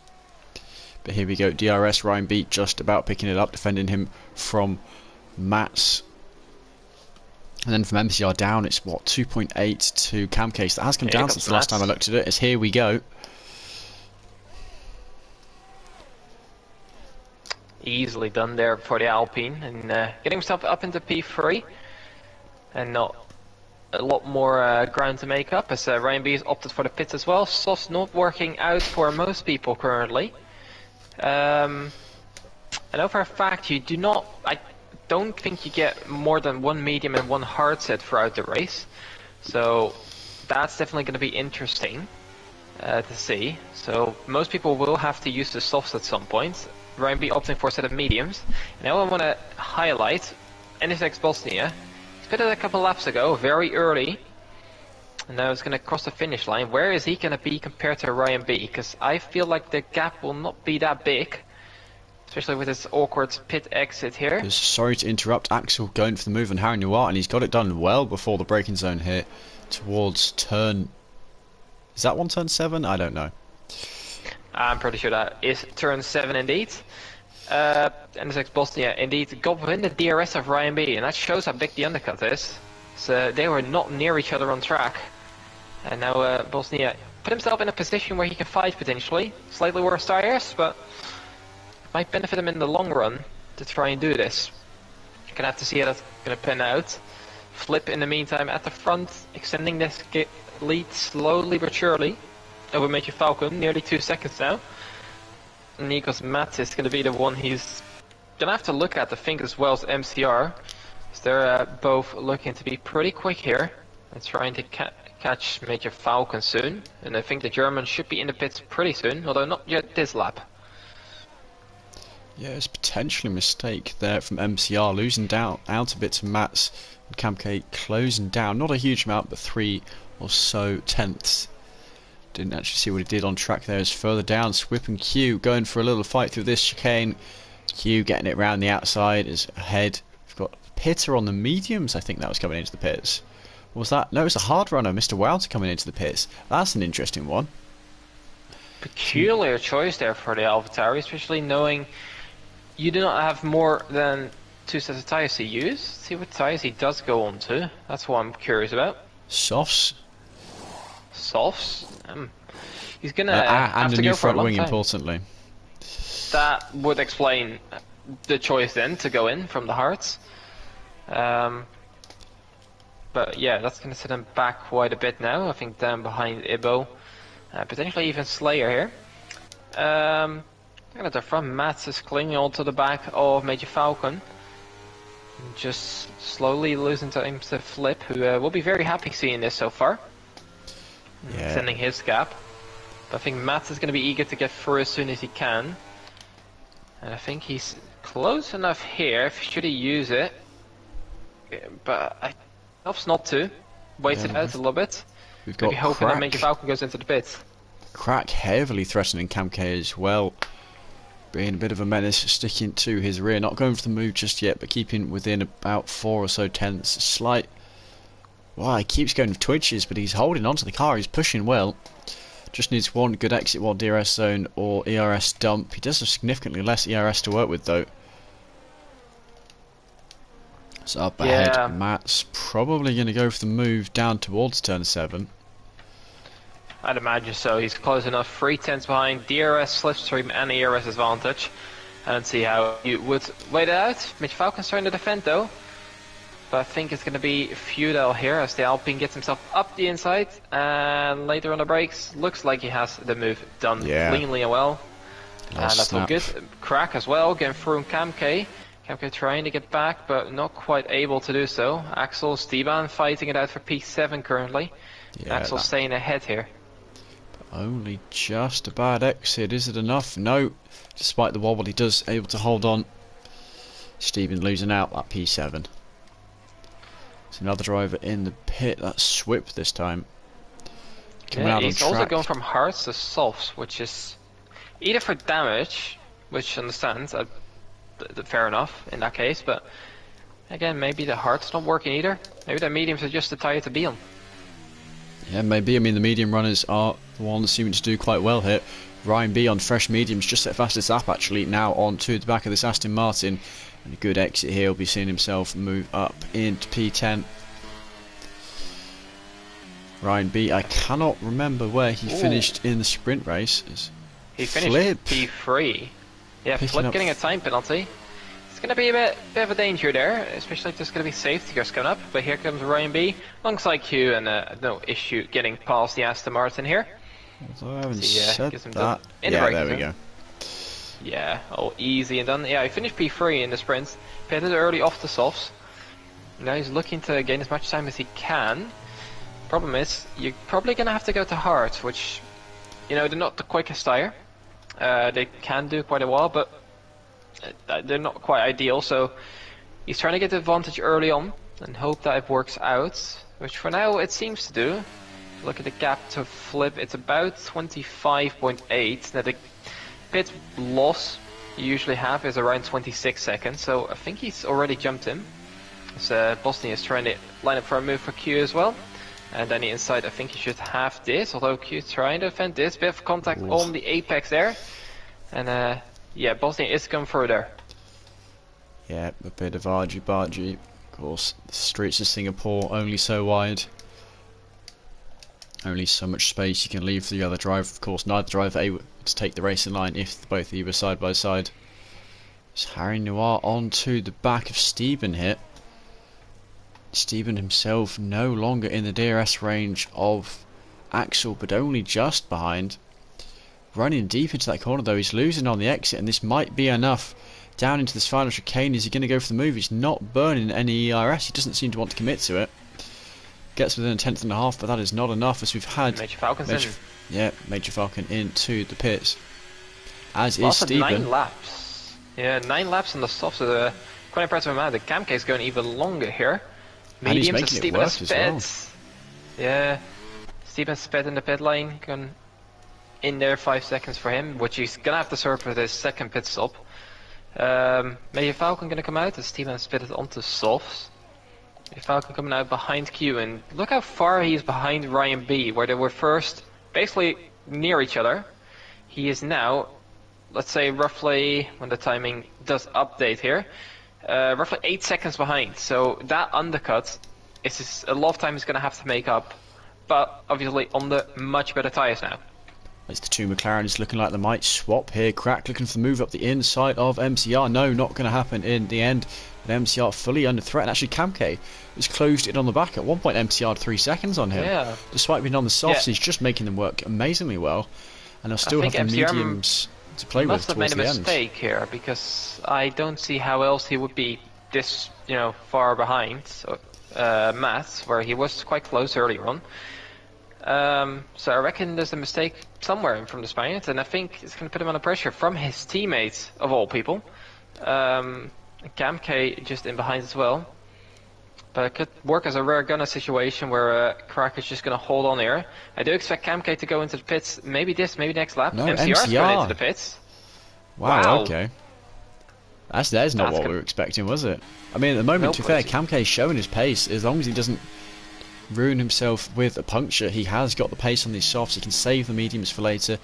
But here we go, DRS, Ryan B just about picking it up, defending him from Mats. And then from MCR down, it's what, 2.8 to Cam Case. That has come down since the last time I looked at it. It's here we go. Easily done there for the Alpine, and getting himself up into P3, and not a lot more ground to make up, as Ryan B has opted for the pits as well. Soft's not working out for most people currently. I know for a fact you do not. I don't think you get more than 1 medium and 1 hard set throughout the race, so that's definitely going to be interesting to see. So most people will have to use the softs at some point. Ryan B opting for a set of mediums. And now I want to highlight NSX Bosnia. He's pitted a couple laps ago, very early, and now he's going to cross the finish line. Where is he going to be compared to Ryan B? Because I feel like the gap will not be that big, especially with this awkward pit exit here. Sorry to interrupt, Axel going for the move on Harry Noir, and he's got it done well before the braking zone here towards turn... Is that one turn 7? I don't know. I'm pretty sure that is turn 7 indeed. NSX Bosnia indeed got within the DRS of Ryan B, and that shows how big the undercut is. So they were not near each other on track. And now Bosnia put himself in a position where he can fight potentially. Slightly worse tires, but might benefit him in the long run to try and do this. You're gonna have to see how that's gonna pan out. Flip in the meantime at the front, extending this lead slowly but surely over Major Falcon, nearly 2 seconds now. Nikos Mats is going to be the one he's going to have to look at, I think, as well as MCR. So they're both looking to be pretty quick here and trying to catch Major Falcon soon. And I think the German should be in the pits pretty soon, although not yet this lap. Yeah, it's potentially a mistake there from MCR, losing down out a bit to Mats, and Camke closing down, not a huge amount, but 3 or so tenths. Didn't actually see what he did on track there. Is further down, Swip and Q going for a little fight through this chicane. Q getting it round the outside is ahead. We've got Pitter on the mediums, I think that was coming into the pits. What was that? No, it was a hard runner, Mr. Wouter coming into the pits. That's an interesting one. Peculiar choice there for the AlphaTauri, especially knowing you do not have more than 2 sets of tyres to use. See what tyres he does go on to. That's what I'm curious about. Softs. Softs? He's gonna and have a to new go for a front long wing, time. importantly. That would explain the choice then to go in from the hearts. But yeah, that's gonna set him back quite a bit now. I think down behind Ibo, potentially even Slayer here. Look at the front. Mats is clinging onto the back of Major Falcon, just slowly losing time to Flip, who will be very happy seeing this so far. Yeah. Extending his gap. But I think Mats is going to be eager to get through as soon as he can. And I think he's close enough here, should he use it. But I helps not to. Wait it out a little bit. We've got Maybe hoping Crack. that Major Falcon goes into the pit. Crack heavily threatening Camke as well. Being a bit of a menace, sticking to his rear. Not going for the move just yet, but keeping within about 4 or so tenths. Slight... Wow, he keeps going for twitches, but he's holding onto the car. He's pushing well. Just needs one good exit while DRS zone or ERS dump. He does have significantly less ERS to work with, though. So up ahead, Matt's probably going to go for the move down towards turn 7. I'd imagine so. He's close enough. 3 tenths behind. DRS, slipstream, and ERS advantage. I don't see how you would wait it out. Mitch Falcon's trying to defend, though. But I think it's going to be futile here as the Alpine gets himself up the inside, and later on the brakes, looks like he has the move done cleanly and well. And that's all good. Crack as well, getting through Camke. Camke trying to get back, but not quite able to do so. Axel, Steban fighting it out for P7 currently. Yeah, Axel staying ahead here. Only just a bad exit. Is it enough? No. Despite the wobble, he does able to hold on. Steven losing out that P7. There's another driver in the pit. That's Swip this time. Coming Yeah, out on he's also track. going from hards to softs, which is either for damage, which understands, fair enough in that case, but again, maybe the hard's not working either. Maybe the mediums are just the tire to be on. Yeah, maybe. I mean, the medium runners are the ones seeming to do quite well here. Ryan B on fresh mediums, just at fastest lap actually, now on to the back of this Aston Martin. And a good exit here, he'll be seeing himself move up into P10. Ryan B, I cannot remember where he finished in the sprint race. He finished Flip. P3. Yeah, Picking Flip up getting a time penalty. It's going to be a bit of a danger there, especially if there's going to be safety cars coming up. But here comes Ryan B, alongside Q, and no issue getting past the Aston Martin here. Although I haven't So, said gives him that. in the Yeah, braking there we zone. go. Yeah, oh, easy and done. Yeah, he finished P3 in the sprint, pitted early off the softs. Now he's looking to gain as much time as he can. Problem is, you're probably going to have to go to hards, which, you know, they're not the quickest tire. They can do quite a while, but they're not quite ideal, so he's trying to get the advantage early on and hope that it works out, which for now it seems to do. Look at the gap to Flip, it's about 25.8. Now the pit loss you usually have is around 26 seconds, so I think he's already jumped him. So Bosnia is trying to line up for a move for Q as well. And then the inside, I think he should have this, although Q's trying to defend this. Bit of contact on the apex there. And yeah, Bosnia is going further. Yeah, a bit of argy-bargy. Of course, the streets of Singapore only so wide. Only so much space you can leave for the other driver. Of course, neither driver able to take the racing line if both of you were side by side. It's Harry Noir onto the back of Stephen here. Stephen himself no longer in the DRS range of Axel, but only just behind. Running deep into that corner though, he's losing on the exit, and this might be enough. Down into this final chicane, is he going to go for the move? He's not burning any ERS, he doesn't seem to want to commit to it. Gets within a tenth and a half, but that is not enough as we've had Major Falcon's in. Yeah, Major Falcon into the pits. As is Also Stephen. 9 laps. Yeah, 9 laps on the soft, so quite impressive amount. The cam case going even longer here. And he's Mediums, making it Stephen work has as sped. well. Yeah, Stephen sped in the pit lane, gone in there 5 seconds for him, which he's gonna have to serve for his second pit stop. Major Falcon gonna come out as Stephen sped it onto softs. Major Falcon coming out behind Q, and look how far he's behind Ryan B, where they were first basically near each other. He is now, let's say roughly, when the timing does update here, roughly 8 seconds behind. So that undercut is a lot of time he's going to have to make up, but obviously on the much better tyres now. As the two McLarens looking like they might swap here. Crack looking for the move up the inside of MCR. No, not going to happen in the end. But MCR fully under threat. And actually, Camke has closed it on the back. At one point, MCR had 3 seconds on him. Yeah. Despite being on the softs, Yeah. he's just making them work amazingly well. And they'll still have think the MCR mediums to play with Must have towards made a the end. mistake here, because I don't see how else he would be this, far behind Matt, where he was quite close earlier on. So I reckon there's a mistake somewhere from the Spaniard, and I think it's going to put him under pressure from his teammates, of all people. Cam K just in behind as well. But it could work as a rare gunner situation where Crack is just going to hold on here. I do expect Cam K to go into the pits, maybe next lap. No, MCR's going MCR. into the pits. Wow, Wow. okay. There's not That's what good. we were expecting, was it? I mean, at the moment, Nope, to be fair, it's- Camke's showing his pace. As long as he doesn't ruin himself with a puncture, he has got the pace on these softs. He can save the mediums for later.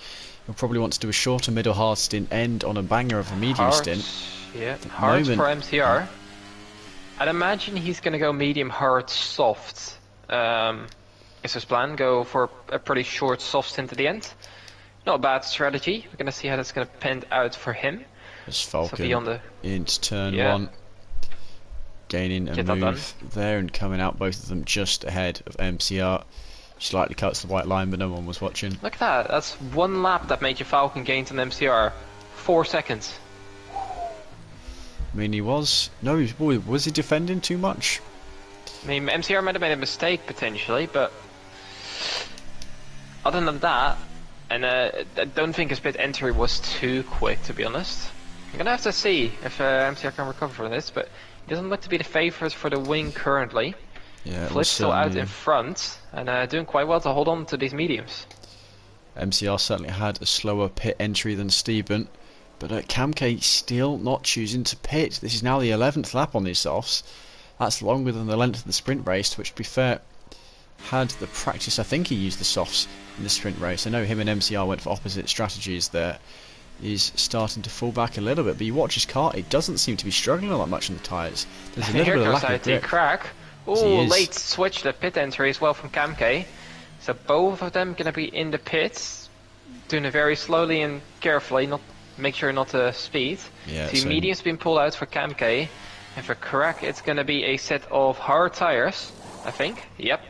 He'll probably want to do a shorter middle hard stint, end on a banger of a medium Hards, stint. Yeah, hard moment- for MCR. I'd imagine he's going to go medium, hard, soft. Is his plan. Go for a pretty short soft stint at the end. Not a bad strategy. We're going to see how that's going to pan out for him. As So Falcon be on the... into turn Yeah. 1. Gaining a Get that move there and coming out, both of them just ahead of MCR. Slightly cuts the white line, but no one was watching. Look at that. That's 1 lap that Major Falcon gained on MCR. 4 seconds. I mean, he was... No, was he defending too much? I mean, MCR might have made a mistake potentially, but other than that, and I don't think his pit entry was too quick, to be honest. I'm gonna have to see if MCR can recover from this, but he doesn't look to be the favourite for the win currently. Yeah, it was Flip's still out certainly. in front and doing quite well to hold on to these mediums. MCR certainly had a slower pit entry than Steven, but Kamke still not choosing to pit. This is now the 11th lap on these softs. That's longer than the length of the sprint race, which, to be fair, had the practice. I think he used the softs in the sprint race. I know him and MCR went for opposite strategies there. He's starting to fall back a little bit, but you watch his car, it doesn't seem to be struggling all that much on the tyres. There's a little Here bit of comes lack of IT grip. Crack. He Oh, is. late switch to pit entry as well from Kamke. So both of them gonna be in the pits, doing it very slowly and carefully, not make sure not to speed. Yeah, See, so medium's been pulled out for Kamke, and for Crack it's gonna be a set of hard tires, I think. Yep,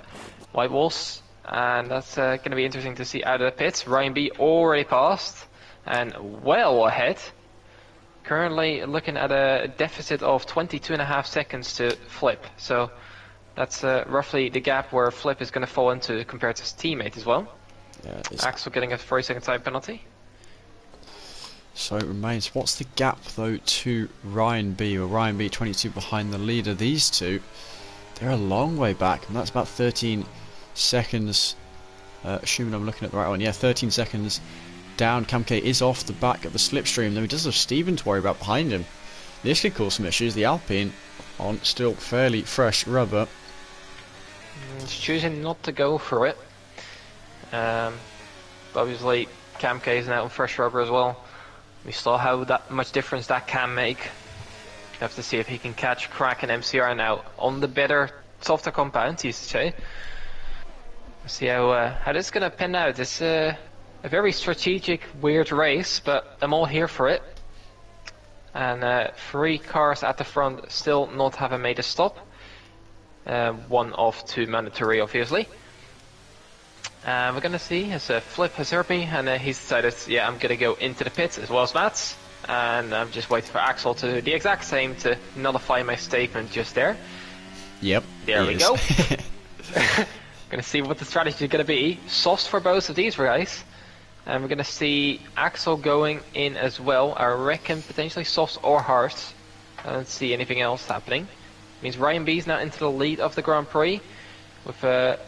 white walls, and that's gonna be interesting to see out of the pits. Ryan B already passed and well ahead. Currently looking at a deficit of 22.5 seconds to Flip, so that's roughly the gap where Flip is going to fall into compared to his teammate as well. yeah, Axel getting a 40-second time penalty. so it remains. What's the gap though to Ryan B? Or Ryan B 22 behind the leader. These two, they're a long way back, and that's about 13 seconds. Assuming I'm looking at the right one, yeah, 13 seconds down. Kamke is off the back of the slipstream, though he does have Steven to worry about behind him. This could cause some issues. The Alpine on still fairly fresh rubber. He's choosing not to go for it. Obviously, Kamke is now on fresh rubber as well. We saw how that much difference that can make. We have to see if he can catch Crack and MCR now on the better, softer compound, he used to say. See how this is going to pan out. It's a very strategic, weird race, but I'm all here for it. And 3 cars at the front still not having made a stop. 1 of 2 mandatory, obviously. We're going to see as Flip has heard me, and he's decided, yeah, I'm going to go into the pits as well as Mats. And I'm just waiting for Axel to do the exact same to nullify my statement just there. Yep. There we go. Gonna see what the strategy is gonna be. Softs for both of these guys. And we're gonna see Axel going in as well. I reckon potentially softs or hards. I don't see anything else happening. Means Ryan B is now into the lead of the Grand Prix. With a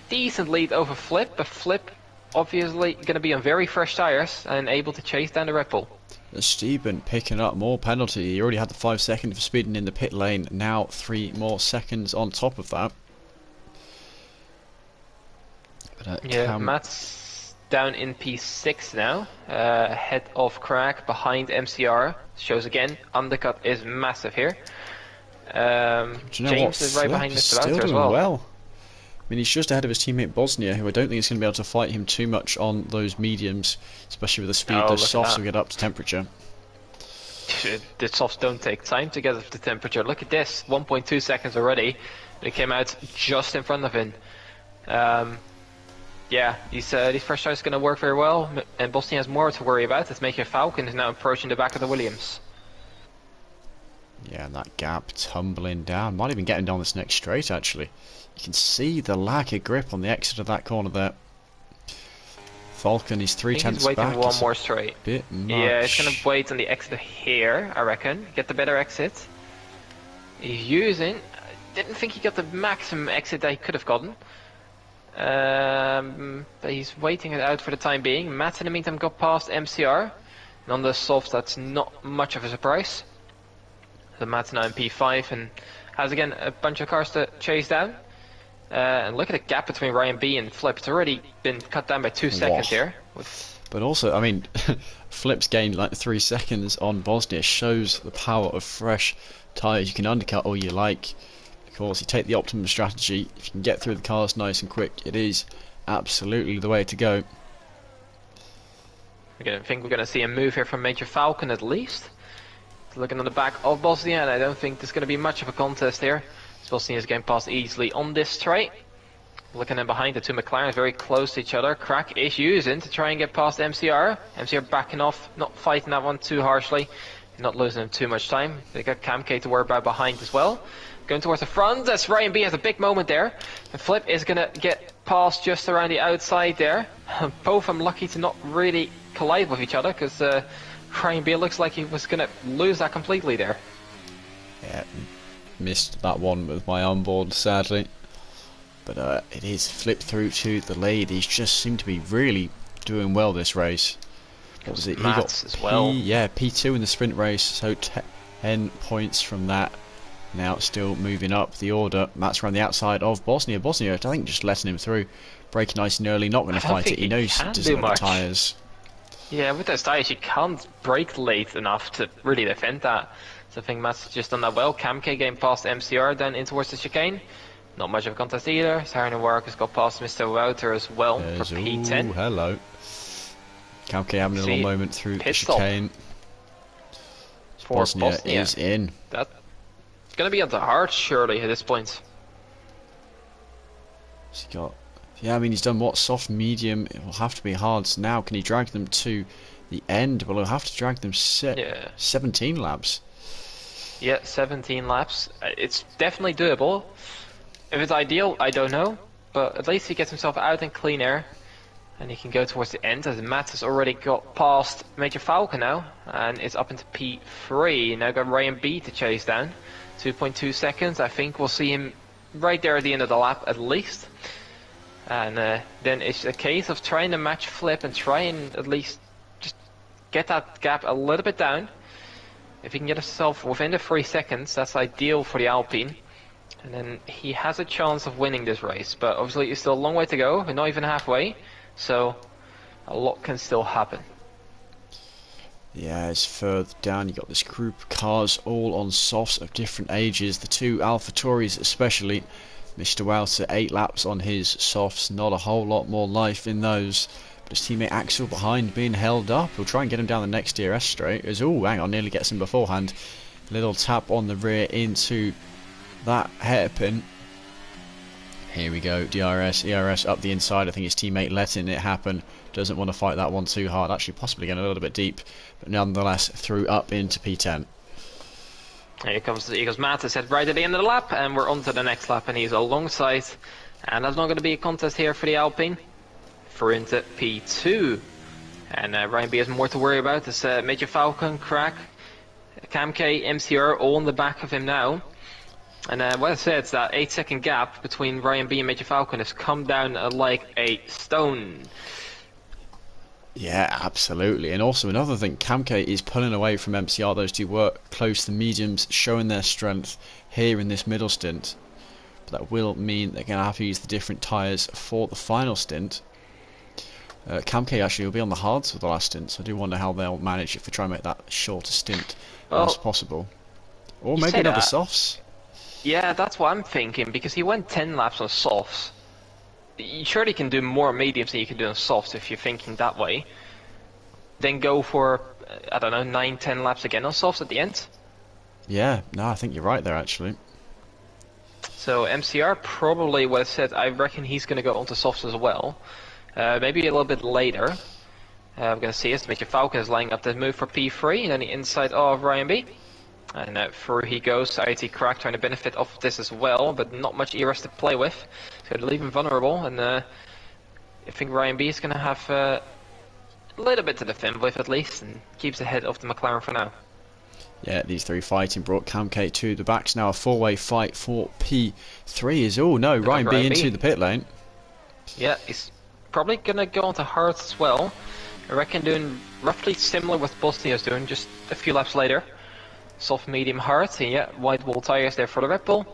decent lead over Flip. But Flip obviously gonna be on very fresh tires and able to chase down the Red Bull. Steven picking up more penalty. He already had the 5 seconds for speeding in the pit lane. Now 3 more seconds on top of that. But, yeah, Matt's down in P6 now, ahead of Crack, behind MCR. Shows again, undercut is massive here. Do you know James what? is right Flip behind is Mr. still Lauter as doing well. I mean, he's just ahead of his teammate Bosnia, who I don't think is going to be able to fight him too much on those mediums, especially with the speed those softs will get up to temperature. The softs don't take time to get up to temperature. Look at this, 1.2 seconds already. It came out just in front of him. Yeah, these fresh tires are going to work very well, and Bosnia has more to worry about. It's making Falcon is now approaching the back of the Williams. Yeah, and that gap tumbling down. Might even get him down this next straight, actually. You can see the lack of grip on the exit of that corner there. Falcon is 3/10 waiting back. one more straight. Bit much. Yeah, he's going to wait on the exit here, I reckon. Get the better exit. He's using... Didn't think he got the maximum exit that he could have gotten. But he's waiting it out for the time being. Matt in the meantime got past MCR. And on the softs that's not much of a surprise. So Matt's now in P5 and has again a bunch of cars to chase down. And look at the gap between Ryan B and Flip. It's already been cut down by 2 seconds here. But also, I mean, Flip's gained like 3 seconds on Bosnia. Shows the power of fresh tyres. You can undercut all you like. Of course, you take the optimum strategy. If you can get through the cars nice and quick, it is absolutely the way to go. I think we're going to see a move here from Major Falcon at least. Looking on the back of Bosnia, and I don't think there's going to be much of a contest here. Bosnia is getting past easily on this straight. Looking in behind, the 2 McLarens very close to each other. Crack is using to try and get past MCR. MCR backing off, not fighting that one too harshly. Not losing him too much time. They got Kamke to worry about behind as well. Going towards the front, as Ryan B has a big moment there. And Flip is going to get past just around the outside there. Both of them lucky to not really collide with each other, because Ryan B looks like he was going to lose that completely there. Yeah, missed that one with my onboard, sadly. but it is flipped through to the lead. He's just seemed to be really doing well this race. What was it? He got as well. P2 in the sprint race, so 10 points from that. Now still moving up the order. Matt's around the outside of Bosnia. Bosnia, I think, just letting him through. Braking nice and early, not going to fight it. He knows he doesn't have the tyres. Yeah, with those tyres, you can't brake late enough to really defend that. So I think Matt's just done that well. Kamke getting past MCR, then in towards the chicane. Not much of a contest either. Siren Work has got past Mr. Wouter as well for P10. Ooh, hello. Kamke having a little moment through the chicane. Bosnia is in. That's going to be on the hard, surely, at this point. He's got... Yeah, I mean, he's done what? Soft, medium. It will have to be hard. So now, can he drag them to the end? Well, he'll have to drag them 17 laps. Yeah, 17 laps. It's definitely doable. If it's ideal, I don't know. But at least he gets himself out in clean air. And he can go towards the end, as Matt has already got past Major Falcon now. And it's up into P3. Now got Ryan B to chase down. 2.2 seconds. I think we'll see him right there at the end of the lap, at least. And then it's a case of trying to match flip and try and at least just get that gap a little bit down. If he can get himself within the 3 seconds, that's ideal for the Alpine. And then he has a chance of winning this race. But obviously it's still a long way to go. We're not even halfway. So a lot can still happen. Yeah, it's further down. You got this group of cars all on softs of different ages. The two AlphaTauris especially. Mr. Wouter 8 laps on his softs. Not a whole lot more life in those. But his teammate Axel behind being held up. He'll try and get him down the next DRS straight. Oh, hang on, nearly gets him beforehand. Little tap on the rear into that hairpin. Here we go, DRS, ERS up the inside. I think his teammate letting it happen. Doesn't want to fight that one too hard. Actually, possibly getting a little bit deep. But nonetheless, through up into P10. Here comes Matt, as said, right at the end of the lap. And we're on to the next lap. And he's alongside. And there's not going to be a contest here for the Alpine. For into P2. And Ryan B has more to worry about. It's Major Falcon, Crack, Kamke, MCR all on the back of him now. And what I said is that 8-second gap between Ryan B and Major Falcon has come down like a stone. Yeah, absolutely. And also another thing, Kamke is pulling away from MCR. Those two were close to the mediums, showing their strength here in this middle stint. But that will mean they're going to have to use the different tyres for the final stint. Kamke actually will be on the hards for the last stint, so I do wonder how they'll manage if we try and make that shorter stint as possible. Or maybe another softs. Yeah, that's what I'm thinking, because he went 10 laps on softs. You surely can do more mediums than you can do on softs if you're thinking that way. Then go for, I don't know, 9-10 laps again on softs at the end. Yeah, no, I think you're right there actually. So MCR probably, what I said, I reckon he's going to go onto softs as well. Maybe a little bit later. We're going to see as Major Falcon is lining up the move for P3, and then the inside of Ryan B. And through he goes. IT Crack trying to benefit off this as well, but not much ERS to play with. So to leave him vulnerable, and I think Ryan B is going to have a little bit to defend with at least, and keeps ahead of the McLaren for now. Yeah, these three fighting brought Kamke to the backs. Now a four-way fight for P3 is... Oh no, Ryan B into the pit lane. Yeah, he's probably going to go onto hards as well. I reckon doing roughly similar with Bosnia's doing, just a few laps later. Soft, medium, hard, and yeah, white wall tires there for the Red Bull.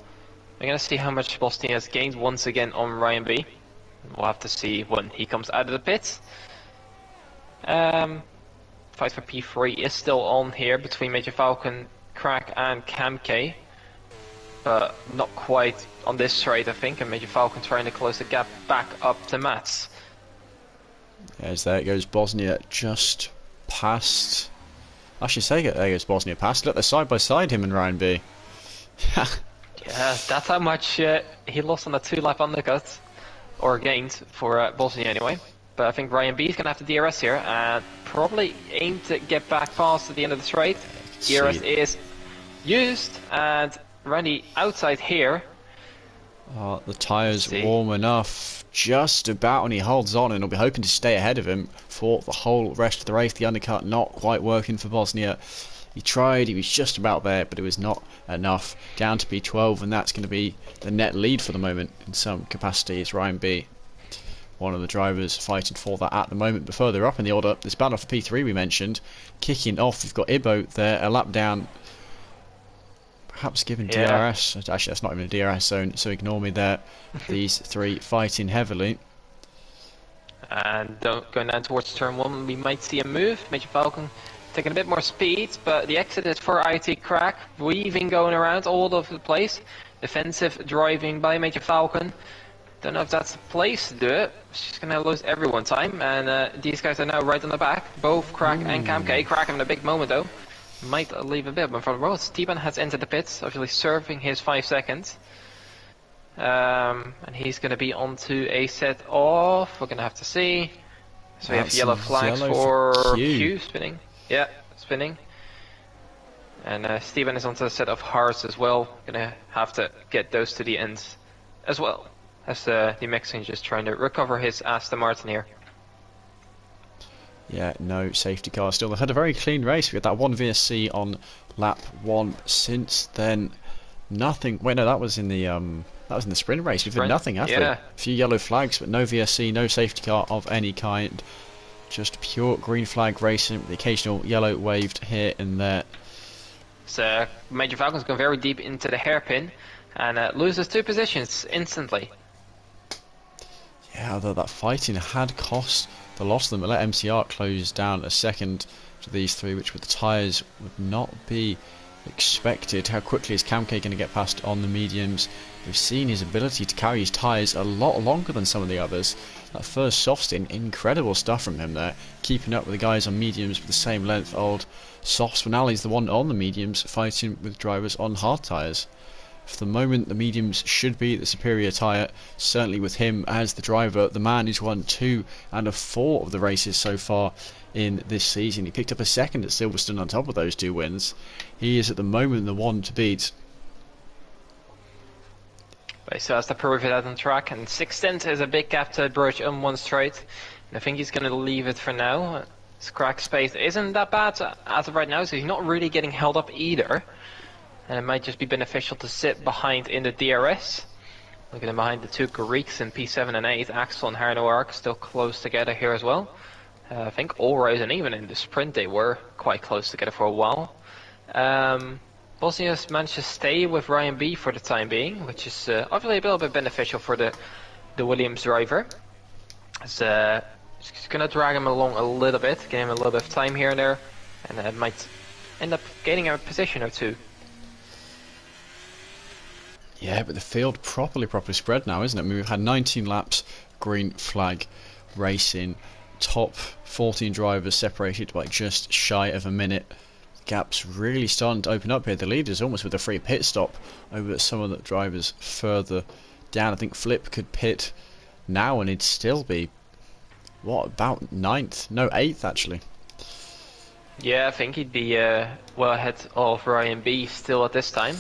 We're going to see how much Bosnia has gained once again on Ryan B. We'll have to see when he comes out of the pits. Fight for P3 is still on here between Major Falcon, Crack and Kamke. But not quite on this straight, I think, and Major Falcon trying to close the gap back up to Mats. As there goes Bosnia just past... I should say, there goes Bosnia past. Look, they're side by side, him and Ryan B. Yeah, that's how much he lost on the 2-lap undercut, or gained for Bosnia anyway. But I think Ryan B is going to have to DRS here, and probably aim to get back past at the end of the straight. DRS is used, and Randy outside here. The tyres warm enough. Just about, and he holds on, and he'll be hoping to stay ahead of him for the whole rest of the race. The undercut not quite working for Bosnia. He tried, he was just about there, but it was not enough. Down to P12, and that's going to be the net lead for the moment in some capacity. It's Ryan B, one of the drivers, fighting for that at the moment. But further up in the order, this battle for P3 we mentioned, kicking off. We've got Ibo there, a lap down, perhaps given DRS. Actually, that's not even a DRS zone, so ignore me there. These three fighting heavily. And going down towards turn 1, we might see a move. Major Falcon taking a bit more speed, but the exit is for IT Crack, weaving going around all over the place. Defensive driving by Major Falcon. Don't know if that's the place to do it. She's gonna lose everyone time, and these guys are now right on the back. Both Crack and Cam K. Crack having a big moment though. Might leave a bit in front of the road. Steven has entered the pits, obviously serving his 5 seconds. And he's going to be onto a set of, we're going to have to see. So we have yellow flags for Q spinning. Yeah, spinning. And Steven is onto a set of hearts as well. Going to have to get those to the end as well. As the Mexican just trying to recover his Aston Martin here. Yeah, no safety car still. They've had a very clean race. We had that one VSC on lap 1. Since then, nothing. Wait, no, that was in the sprint race. We've had nothing, have we? A few yellow flags, but no VSC, no safety car of any kind. Just pure green flag racing with the occasional yellow waved here and there. So Major Falcon's going very deep into the hairpin and loses 2 positions instantly. Yeah, although that fighting had cost the loss of them. It let MCR close down a second to these 3, which with the tyres would not be expected. How quickly is Camk going to get past on the mediums? We've seen his ability to carry his tyres a lot longer than some of the others. That first soft stint, incredible stuff from him there, keeping up with the guys on mediums with the same length old softs. But now he's the one on the mediums fighting with drivers on hard tyres. For the moment, the mediums should be the superior tyre, certainly with him as the driver. The man who's won 2 out of 4 of the races so far in this season. He picked up a second at Silverstone on top of those 2 wins. He is at the moment the one to beat. But so has to prove it out on track, and 6/10 is a big gap to broach on one straight. And I think he's going to leave it for now. His crack space isn't that bad as of right now, so he's not really getting held up either. And it might just be beneficial to sit behind in the DRS. Looking behind the 2 Greeks in P7 and 8, Axel and Harnoark still close together here as well. I think Allroad and even in the sprint they were quite close together for a while. Bosnia's managed to stay with Ryan B for the time being, which is obviously a little bit beneficial for the Williams driver. It's going to drag him along a little bit, give him a little bit of time here and there, and might end up gaining a position or 2. Yeah, but the field properly spread now, isn't it? I mean, we've had 19 laps, green flag racing, top 14 drivers separated by just shy of a minute. Gap's really starting to open up here. The leader's almost with a free pit stop over some of the drivers further down. I think Flip could pit now and he'd still be, what, about 9th? No, 8th actually. Yeah, I think he'd be well ahead of Ryan B still at this time.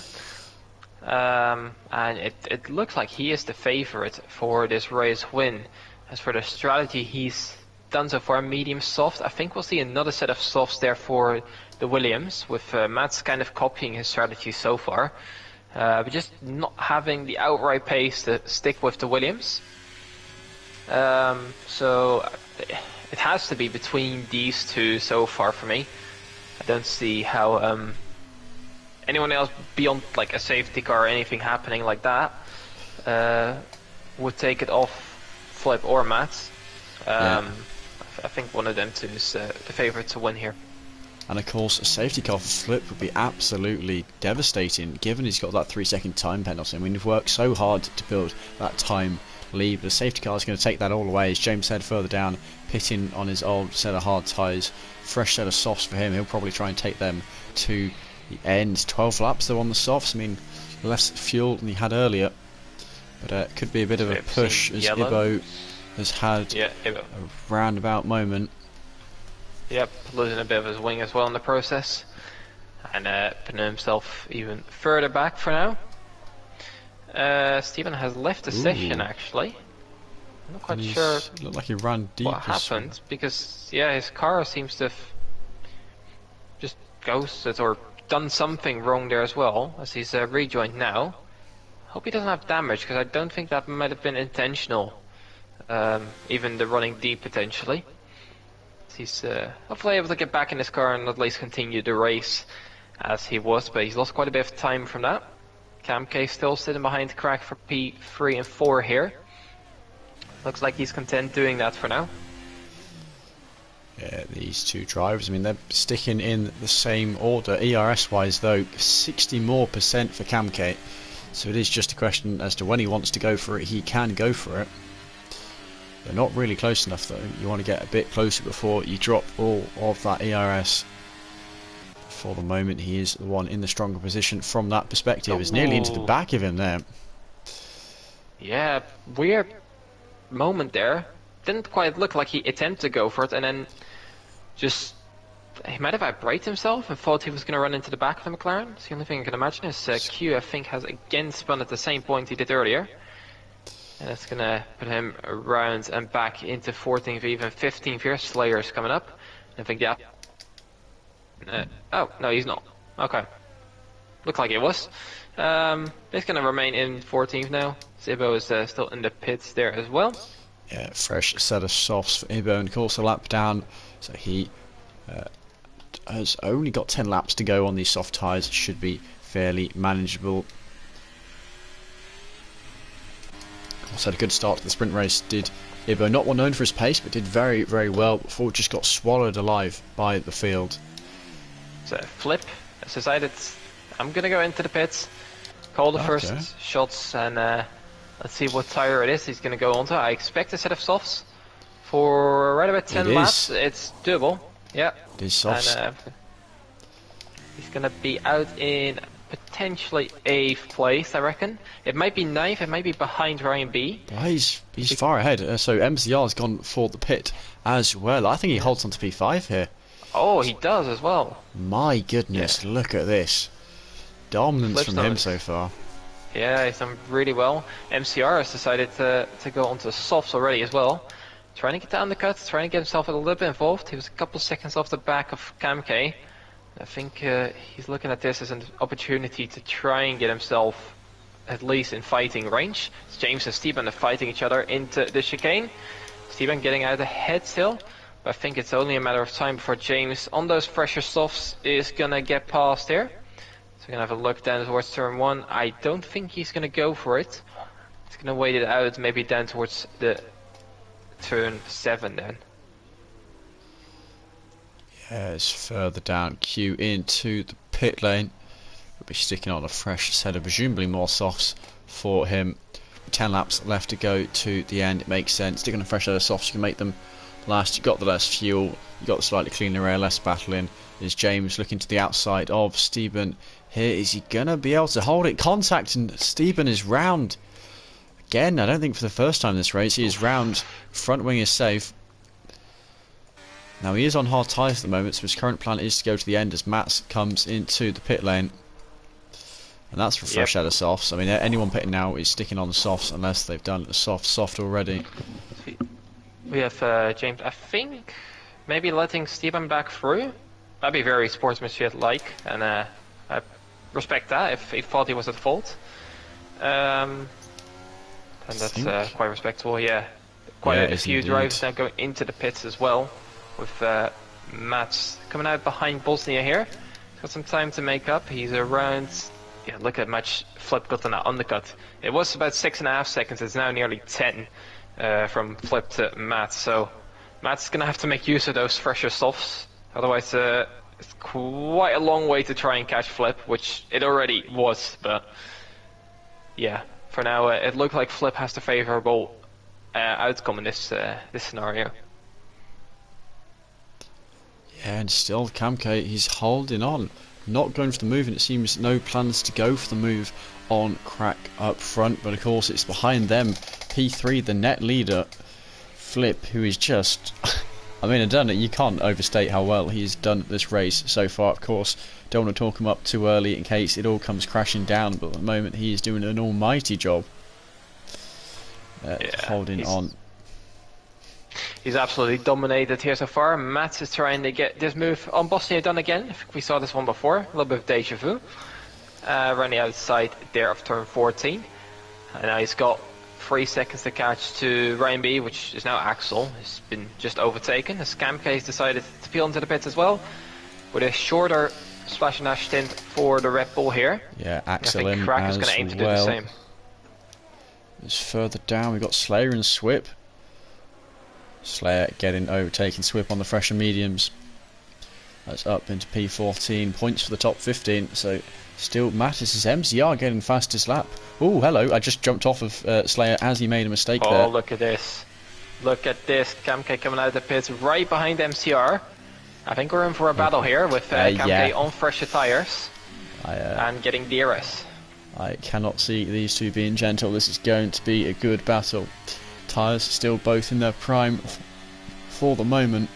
And it looks like he is the favorite for this race win. As for the strategy he's done so far, medium soft, I think we'll see another set of softs there for the Williams, with Matt's kind of copying his strategy so far, but just not having the outright pace to stick with the Williams. So it has to be between these 2 so far for me. I don't see how anyone else beyond like a safety car or anything happening like that would take it off Flip or Matt. I think one of them 2 is the favourite to win here. And of course, a safety car for Flip would be absolutely devastating, given he's got that 3-second time penalty. I mean, we've worked so hard to build that time lead, but the safety car is going to take that all away. As James said further down, pitting on his old set of hard tyres, fresh set of softs for him. He'll probably try and take them to the end. 12 laps though on the softs. I mean, less fuel than he had earlier, but it could be a bit of a push as Ibo has had a roundabout moment. Yep, losing a bit of his wing as well in the process, and putting himself even further back for now. Steven has left the session actually. I'm not quite sure looked like he ran deep what happened, because yeah, his car seems to have just ghosted or done something wrong there as well, as he's rejoined now. Hope he doesn't have damage, because I don't think that might have been intentional. Even the running deep potentially. He's hopefully able to get back in his car and at least continue the race as he was, but he's lost quite a bit of time from that. Camk still sitting behind Crack for P3 and 4 here. Looks like he's content doing that for now. Yeah, these two drivers, I mean, they're sticking in the same order. ERS wise though, 60% more for Camk. So it is just a question as to when he wants to go for it, he can go for it. They're not really close enough though. You want to get a bit closer before you drop all of that ERS. For the moment, he is the one in the stronger position from that perspective. It's nearly into the back of him there. Yeah, weird moment there. Didn't quite look like he attempted to go for it, and then just he might have vibrated himself and thought he was going to run into the back of the McLaren. It's the only thing I can imagine. Is Q, I think, has again spun at the same point he did earlier. And that's going to put him around and back into 14th, even 15th here. Slayer's coming up. I think, yeah. Oh, no, he's not. Okay. Looked like it was. He's going to remain in 14th now. Zibbo is still in the pits there as well. Yeah, fresh set of softs for Ibbo, and of course a lap down. So he has only got 10 laps to go on these soft tyres. It should be fairly manageable. Also had a good start to the sprint race, did Ibbo. Not well known for his pace, but did very, very well before it just got swallowed alive by the field. So Flip has decided, I'm going to go into the pits, call the first shots, and let's see what tyre it is he's going to go onto. I expect a set of softs for right about 10 laps. It's doable. Yeah. It is softs. And he's going to be out in potentially 8th place, I reckon. It might be 9th, it might be behind Ryan B. Well, he's far ahead. So MCR's gone for the pit as well. I think he holds on to P5 here. Oh, he does as well. My goodness, look at this. Dominance from him so far. Yeah, he's done really well. MCR has decided to go onto softs already as well. Trying to get the undercut, trying to get himself a little bit involved. He was a couple of seconds off the back of Camk. I think he's looking at this as an opportunity to try and get himself at least in fighting range. James and Steven are fighting each other into the chicane. Steven getting out ahead still. But I think it's only a matter of time before James on those fresher softs is going to get past here. So we're going to have a look down towards turn 1. I don't think he's going to go for it. He's going to wait it out, maybe down towards the turn 7 then. Yeah, it's further down. Q into the pit lane. We'll be sticking on a fresh set of presumably more softs for him. 10 laps left to go to the end. It makes sense. Sticking on a fresh set of softs, you can make them last. You've got the less fuel, you've got the slightly cleaner air, less battling. Is James looking to the outside of Steven here? Is he going to be able to hold it? Contact, and Steven is round. Again, I don't think for the first time in this race, he is round. Front wing is safe. Now he is on hard tyres at the moment, so his current plan is to go to the end as Mats comes into the pit lane. And that's for a fresh set of softs. I mean, anyone pitting now is sticking on the softs unless they've done the soft already. We have James, I think, maybe letting Steven back through. That'd be very sportsmanship-like, and I respect that if he thought he was at fault. And that's quite respectable, yeah. Quite a few drivers now going into the pits as well, with Mats coming out behind Bosnia here. He's got some time to make up. He's around, yeah, look at how much Flip got on that undercut. It was about 6.5 seconds, it's now nearly 10. From Flip to Matt, so Matt's gonna have to make use of those fresher softs, otherwise it's quite a long way to try and catch Flip, which it already was, but yeah, for now it looked like Flip has the favourable outcome in this scenario. Yeah, and still Camk, he's holding on, not going for the move, and it seems no plans to go for the move on Crack up front, but of course it's behind them. P3, the net leader, Flip, who is just I mean, you can't overstate how well he's done this race so far. Of course, don't want to talk him up too early in case it all comes crashing down, but at the moment he is doing an almighty job holding on. He's absolutely dominated here so far. Mats is trying to get this move on Bosnia done again. I think we saw this one before. A little bit of deja vu. Running outside there of turn 14. And now he's got 3 seconds to catch to Ryan B, which is now Axel. He's been just overtaken. As Camcase decided to peel into the pits as well. With a shorter splash and dash stint for the Red Bull here. Yeah, Axel I think Crack is going to aim to do the same. It's further down. We've got Slayer and Swip. Slayer getting overtaking Swip on the fresher mediums. That's up into P14. Points for the top 15. So still Mattis' MCR getting fastest lap. Oh, hello. I just jumped off of Slayer as he made a mistake there. Oh, look at this. Look at this. Camke coming out of the pits right behind MCR. I think we're in for a battle here with Camke on fresher tyres and getting DRS. I cannot see these two being gentle. This is going to be a good battle. Tyres still both in their prime for the moment.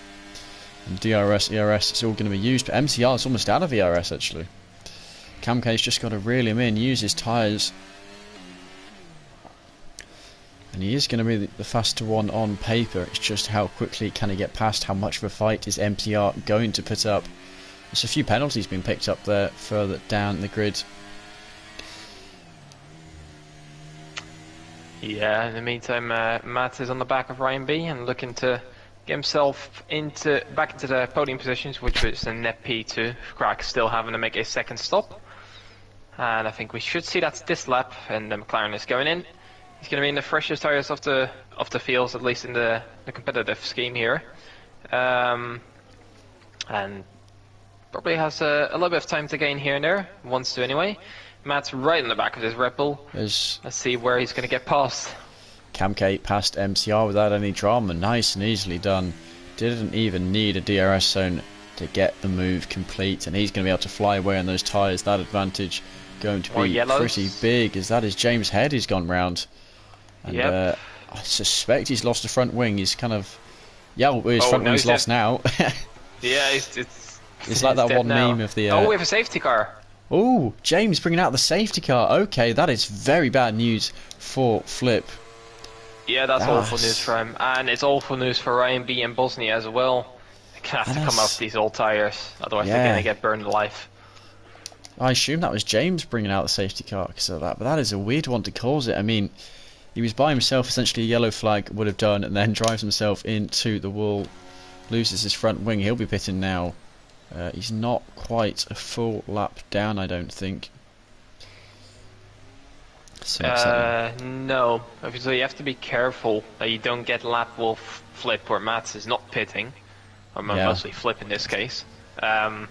And DRS, ERS, it's all going to be used. But MCR is almost out of ERS actually. Camke's just got to reel him in, use his tyres. And he is going to be the faster one on paper. It's just how quickly can he get past, how much of a fight is MCR going to put up. There's a few penalties being picked up there further down the grid. Yeah, in the meantime, Matt is on the back of Ryan B and looking to get himself back into the podium positions, which was a net P2. Crack still having to make a second stop. And I think we should see that's this lap, and the McLaren is going in. He's going to be in the freshest tyres of the fields, at least in the competitive scheme here. And probably has a little bit of time to gain here and there, wants to anyway. Matt's right in the back of this Red Bull. Let's see where he's going to get past. Camke passed MCR without any drama, nice and easily done. Didn't even need a DRS zone to get the move complete, and he's going to be able to fly away on those tyres. That advantage going to be pretty big, as that is James Head who's gone round. And I suspect he's lost the front wing. He's kind of... Yeah, well, his front wing's lost now. Yeah, it's like that one now. meme of the... Oh, we have a safety car. Oh, James bringing out the safety car. Okay, that is very bad news for Flip. Yeah, that's awful news for him. And it's awful news for Ryan B in Bosnia as well. They're going to have to come off these old tyres. Otherwise they're going to get burned alive. I assume that was James bringing out the safety car because of that. But that is a weird one to cause it. I mean, he was by himself. Essentially, a yellow flag would have done. And then drives himself into the wall. Loses his front wing. He'll be pitting now. He's not quite a full lap down, I don't think. So no, obviously you have to be careful that you don't get lap wolf Flip where Mats is not pitting, or mostly Flip in this case. Well,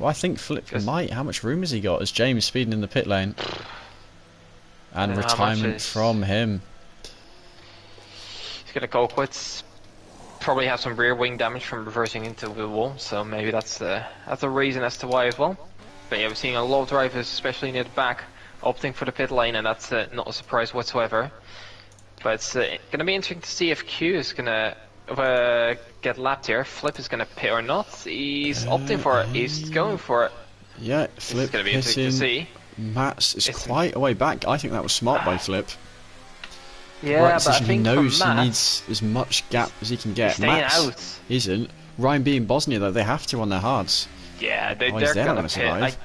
I think Flip might. How much room has he got? As James speeding in the pit lane, and retirement from him. He's gonna call quits. Probably have some rear wing damage from reversing into the wall, so maybe that's a reason as to why as well. But yeah, we're seeing a lot of drivers, especially near the back, opting for the pit lane, and that's not a surprise whatsoever. But it's going to be interesting to see if Q is going to get lapped here. Flip is going to pit or not. He's opting for it. He's going for it. Yeah, Flip is going to be interesting to see. Mats is quite a way back. I think that was smart by Flip. Yeah, right but I think he knows Matt, he needs as much gap as he can get. Mats out. Isn't. Ryan B in Bosnia though, they have to on their hards. Yeah, they're going to survive.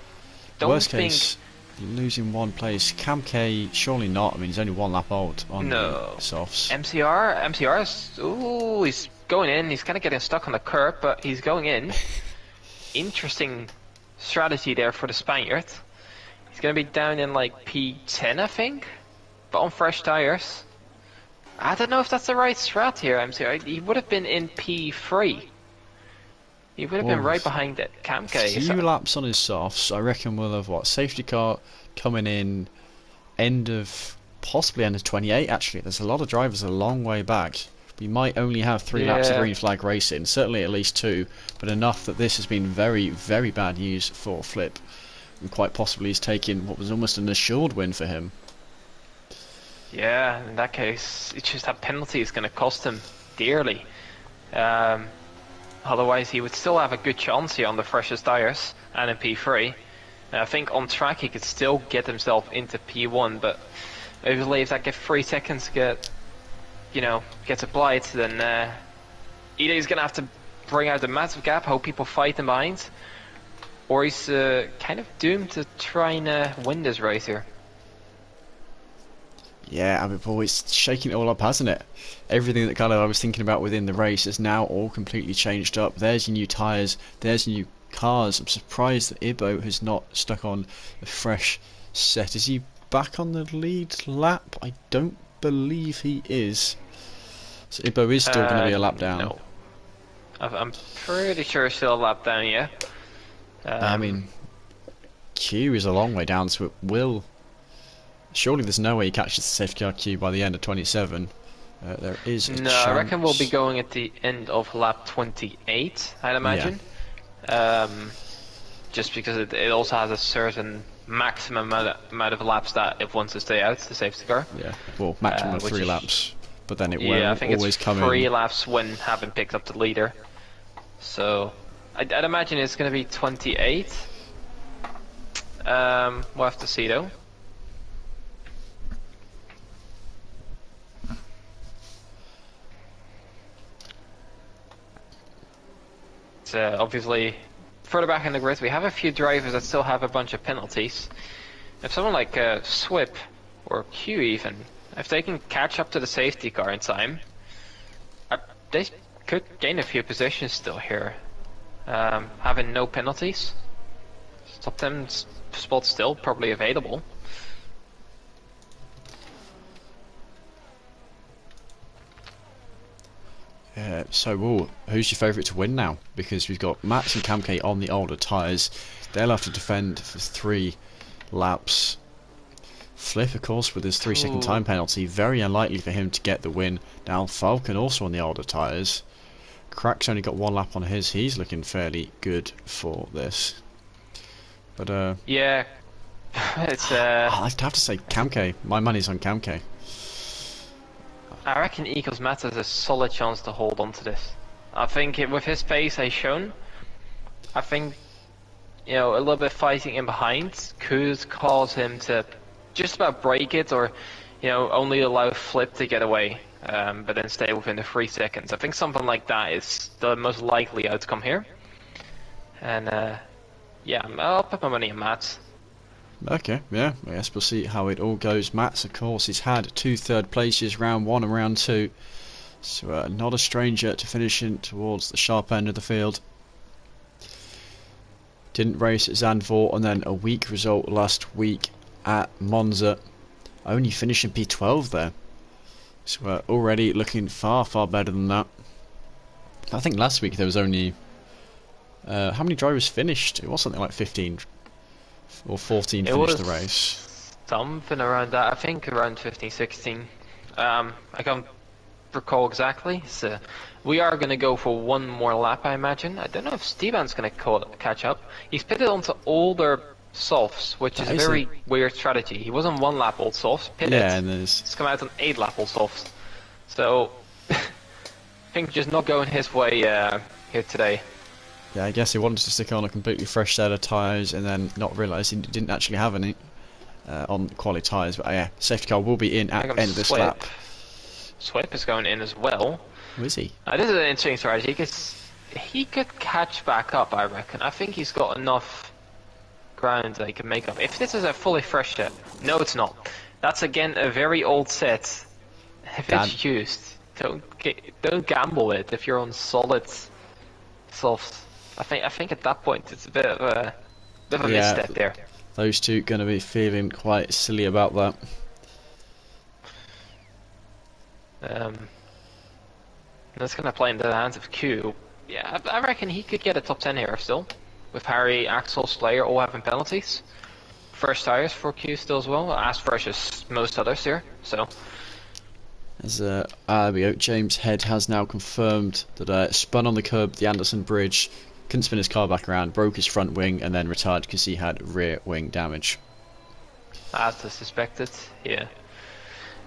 Worst case, losing one place. Camke, surely not. I mean, he's only one lap old on the softs. MCR is... Ooh, he's going in. He's kind of getting stuck on the curb, but he's going in. Interesting strategy there for the Spaniard. He's going to be down in like P10, I think, but on fresh tyres. I don't know if that's the right strat here, MCR. He would have been in P3. He would have been right behind it, Camke. Few laps on his softs. I reckon we'll have safety car coming in possibly end of 28. Actually, there's a lot of drivers a long way back. We might only have 3 laps of green flag racing, certainly at least 2, but enough that this has been very, very bad news for Flip, and quite possibly he's taking what was almost an assured win for him. Yeah, in that case, it's just that penalty is going to cost him dearly. Otherwise, he would still have a good chance here on the freshest tyres and in P3. And I think on track he could still get himself into P1, but I believe that 3 seconds gets applied, then either he's going to have to bring out a massive gap, hope people fight him behind, or he's kind of doomed to try and win this race here. Yeah, I mean, boy, it's shaking it all up, hasn't it? Everything that kind of I was thinking about within the race is now all completely changed up. There's your new tyres, there's your new cars. I'm surprised that Ibo has not stuck on a fresh set. Is he back on the lead lap? I don't believe he is. So Ibo is still going to be a lap down. No. I'm pretty sure it's still a lap down, yeah. I mean, Q is a long way down, so it will... Surely there's no way he catches the safety car queue by the end of 27. There is a No, chance. I reckon we'll be going at the end of lap 28, I'd imagine. Just because it also has a certain maximum amount of laps that it wants to stay out, the safety car. Yeah, well, maximum of 3 laps. But then it will I think always it's come 3 in. laps when having picked up the leader. So, I'd imagine it's going to be 28. We'll have to see though. Obviously, further back in the grid, we have a few drivers that still have a bunch of penalties. If someone like Swip or Q even, if they can catch up to the safety car in time, they could gain a few positions still here. Having no penalties, top 10 spots still probably available. Who's your favourite to win now? Because we've got Max and Camke on the older tyres. They'll have to defend for 3 laps. Flip, of course, with his 3-second time penalty, very unlikely for him to get the win. Now Falcon also on the older tyres. Crack's only got 1 lap on his. He's looking fairly good for this. But yeah, it's I'd have to say Camke. My money's on Camke. I reckon Ecos Matt has a solid chance to hold on to this. I think with his pace he's shown, I think, you know, a little bit fighting in behind could cause him to just about break it, or, you know, only allow Flip to get away, but then stay within the 3 seconds. I think something like that is the most likely outcome here. And yeah, I'll put my money on Matt. Okay, yeah, I guess we'll see how it all goes. Mats, of course, he's had 2 third places, round 1 and round 2. So not a stranger to finishing towards the sharp end of the field. Didn't race at Zandvoort, and then a weak result last week at Monza. Only finishing P12 there. So already looking far, far better than that. I think last week there was only... how many drivers finished? It was something like 15 or 14 finished the race. Something around that, I think around 15, 16. I can't recall exactly. So we are going to go for 1 more lap, I imagine. I don't know if Steven's going to catch up. He's pitted onto older softs, which is a very weird strategy. He was on 1 lap old softs, pitted. Yeah, and he's come out on 8 lap old softs. So I think just not going his way here today. Yeah, I guess he wanted to stick on a completely fresh set of tyres and then not realise he didn't actually have any on quality tyres. But yeah, safety car will be in at the end of this lap. Swip is going in as well. Who is he? This is an interesting strategy because he could catch back up, I reckon. I think he's got enough ground that he can make up. If this is a fully fresh set, no it's not. That's again a very old set. If it's used, don't gamble it if you're on solid soft. I think at that point it's a bit of a misstep there. Those two going to be feeling quite silly about that. That's going to play into the hands of Q. Yeah, I reckon he could get a top 10 here still, with Harry, Axel, Slayer all having penalties. First tires for Q still as well, as fresh as most others here. So. As James Head has now confirmed that spun on the curb, the Anderson Bridge, couldn't spin his car back around, broke his front wing, and then retired because he had rear wing damage. As suspected, yeah.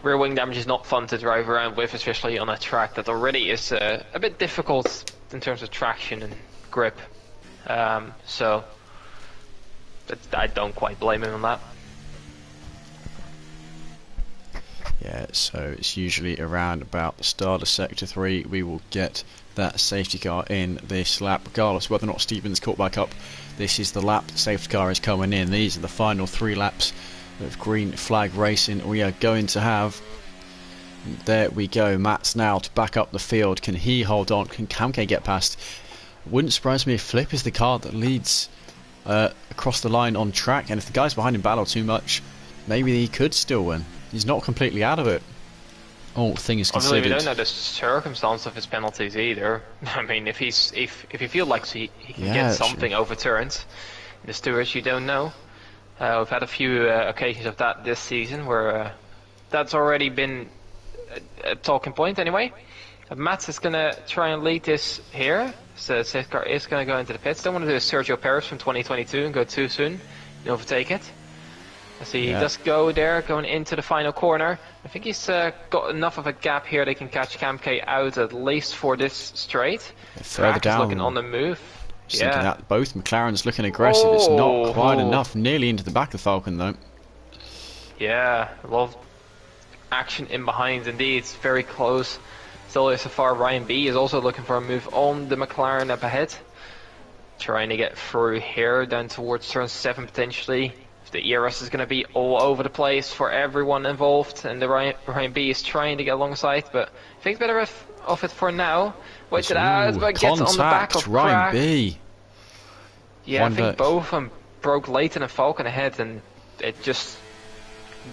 Rear wing damage is not fun to drive around with, especially on a track that already is a bit difficult in terms of traction and grip. So I don't quite blame him on that. Yeah, so it's usually around about the start of Sector 3 we will get that safety car in this lap, regardless whether or not Stevens caught back up. This is the lap the safety car is coming in. These are the final 3 laps of green flag racing we are going to have. And there we go, Matt's now to back up the field. Can he hold on? Can Kamke get past? Wouldn't surprise me if Flip is the car that leads across the line on track, and if the guys behind him battle too much, maybe he could still win. He's not completely out of it, all things considered. Obviously, we don't know the circumstance of his penalties either. I mean, if he feels like he can get something overturned in the stewards, you don't know. We've had a few occasions of that this season where that's already been a talking point anyway. Mats is going to try and lead this here. So safety car is going to go into the pits. Don't want to do a Sergio Perez from 2022 and go too soon and overtake it. So he does go there, going into the final corner. I think he's got enough of a gap here they can catch Kamke out at least for this straight. Further down, looking on the move. Thinking that both McLarens looking aggressive. It's not quite enough. Nearly into the back of Falcon though. Yeah, a lot of action in behind indeed. It's very close. Still so far Ryan B is also looking for a move on the McLaren up ahead. Trying to get through here down towards turn 7 potentially. The ERS is going to be all over the place for everyone involved, and the Ryan B is trying to get alongside, but I think better off it for now. Waits it out, but gets on the back of Ryan B. Yeah, I think both of them broke Leighton and Falcon ahead, and it just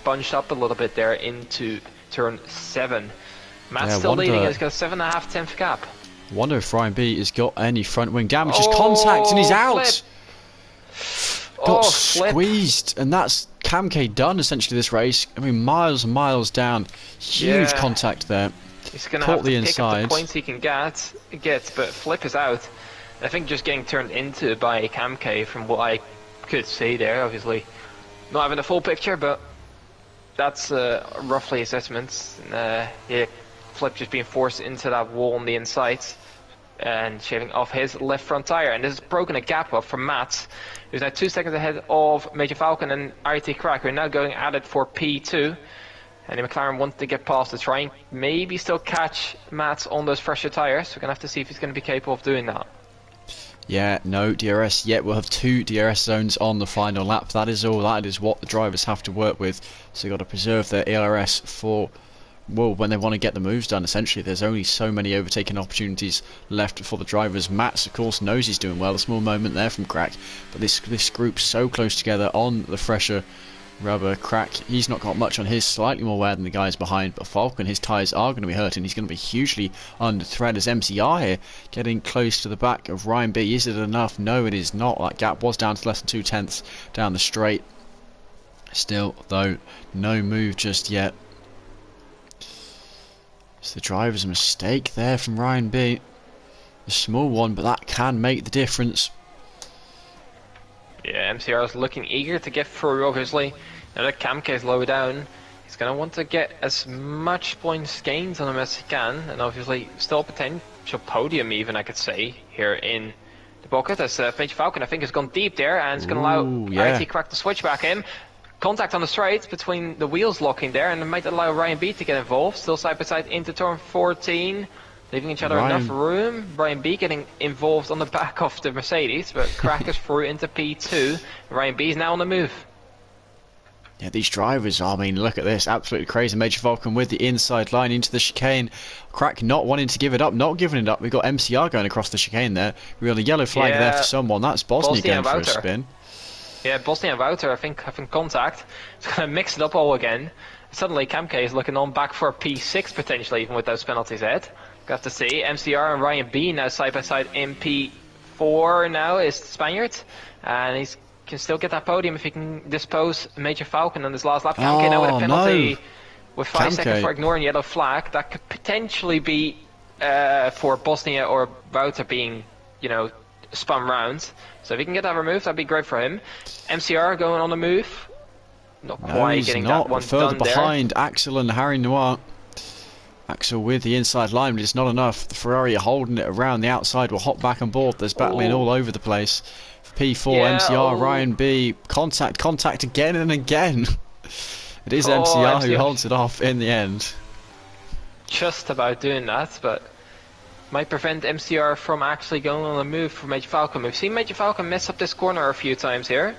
bunched up a little bit there into turn 7. Matt's still leading, he's got a 7.5 tenth gap. Wonder if Ryan B has got any front wing damage. Just contact and he's out! Got squeezed, and that's Kamke done essentially this race. I mean, miles and miles down. Huge contact there. He's going to have to pick up the points he can get, but Flip is out. I think just getting turned into by Kamke from what I could see there, obviously. Not having a full picture, but that's roughly assessments. Yeah, Flip just being forced into that wall on the inside and shaving off his left front tire, and this has broken a gap up from Matt, who's now 2 seconds ahead of Major Falcon and IT Crack, who are now going at it for P2. And the McLaren wants to get past to try and maybe still catch Matt on those fresher tires. We're going to have to see if he's going to be capable of doing that. Yeah, no DRS yet. We'll have 2 DRS zones on the final lap. That is all. That is what the drivers have to work with. So you've got to preserve their ERS for, well, when they want to get the moves done. Essentially, there's only so many overtaking opportunities left for the drivers. Mats, of course, knows he's doing well. A small moment there from Crack, but this group's so close together on the fresher rubber. Crack, he's not got much on his, slightly more wear than the guys behind, but Falcon, his tyres are going to be hurting. He's going to be hugely under threat as MCR here, getting close to the back of Ryan B. Is it enough? No, it is not. That gap was down to less than 2 tenths down the straight. Still, though, no move just yet. It's the driver's mistake there from Ryan B. A small one, but that can make the difference. Yeah, MCR is looking eager to get through, obviously. Now that Kamke is low down, he's going to want to get as much points gained on him as he can, and obviously still a potential podium even, I could say, here in the pocket, as Major Falcon, I think, has gone deep there, and it's going to allow IT Crack to switch back in. Contact on the straight between the wheels locking there, and it might allow Ryan B to get involved, still side by side into turn 14. Leaving each other enough room. Ryan B getting involved on the back of the Mercedes, but Crack is through into P2. Ryan B is now on the move. Yeah, these drivers, I mean, look at this, absolutely crazy. Major Falcon with the inside line into the chicane. Crack not wanting to give it up, not giving it up. We've got MCR going across the chicane there. We got a yellow flag there for someone. That's Bosnia going for a spin. Yeah, Bosnia and Wouter, I think, having contact. It's going to mix it up all again. Suddenly, Kamke is looking on back for a P6 potentially, even with those penalties ahead. Got to see MCR and Ryan B now side by side in P4 now is the Spaniard, and he can still get that podium if he can dispose Major Falcon on this last lap. Kamke now with a penalty with 5 seconds for ignoring yellow flag. That could potentially be for Bosnia or Wouter being, you know, spun round. So if he can get that removed, that'd be great for him. MCR going on the move. Not quite getting that one further done behind Axel and Harry Noir. Axel with the inside line, but it's not enough. The Ferrari are holding it around the outside. Will hop back on board. There's battling all over the place. For P4, MCR, Ryan B. Contact again and again. It is Oh, MCR who MCR. holds it off in the end. Just about doing that, but might prevent MCR from actually going on a move for Major Falcon. We've seen Major Falcon mess up this corner a few times here.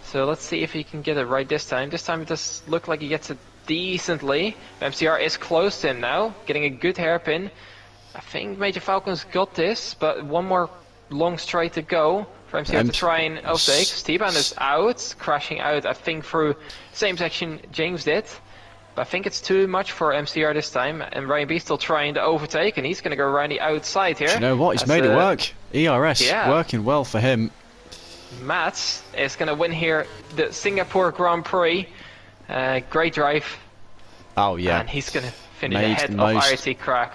So let's see if he can get it right this time. This time it does look like he gets it decently. MCR is close to him now, getting a good hairpin. I think Major Falcon's got this, but one more long straight to go for MCR to try and overtake. Steban is out, crashing out, I think, through same section James did. But I think it's too much for MCR this time, and Ryan B still trying to overtake, and he's going to go around the outside here. Do you know what? He's made it work. ERS yeah. working well for him. Mats is going to win here the Singapore Grand Prix. Great drive. Oh yeah. And he's going to finish ahead of IRT Crack.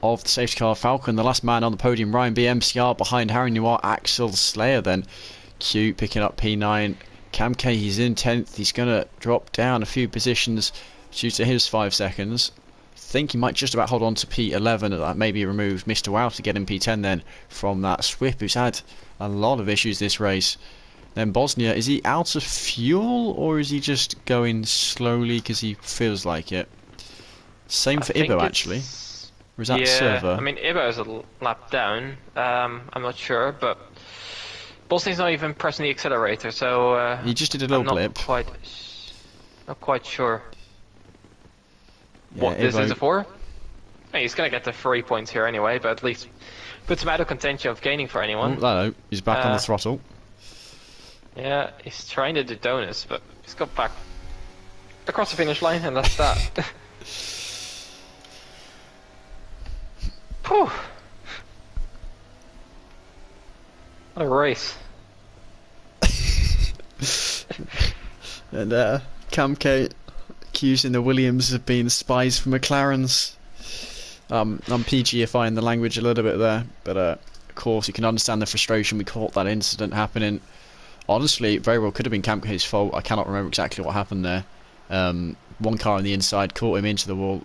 Of the safety car, Falcon, the last man on the podium. Ryan B, MCR behind Harry Noir, Axel Slayer then. Q picking up P9. Cam K, he's in 10th. He's going to drop down a few positions due to his 5 seconds. I think he might just about hold on to P11. That maybe remove Mr. Wow to get him P10 then from that Swip, who's had a lot of issues this race. Then Bosnia, is he out of fuel or is he just going slowly because he feels like it? Same for Ibo actually. Or is that server? I mean, Ibo is a lap down. I'm not sure, but Bosnia's not even pressing the accelerator, so he just did a little blip. Not quite sure. Yeah, What this is for? Hey, he's gonna get the 3 points here anyway, but at least puts him out of contention of gaining for anyone. Oh, no, he's back on the throttle. Yeah, he's trying to do donuts, but he's got back across the finish line, and that's that. Whew. What a race. And Cam K accusing the Williams of being spies for McLarens. I'm PGFIing the language a little bit there, but of course you can understand the frustration. We caught that incident happening. Honestly, it very well could have been Cam K's fault. I cannot remember exactly what happened there. One car on the inside caught him into the wall,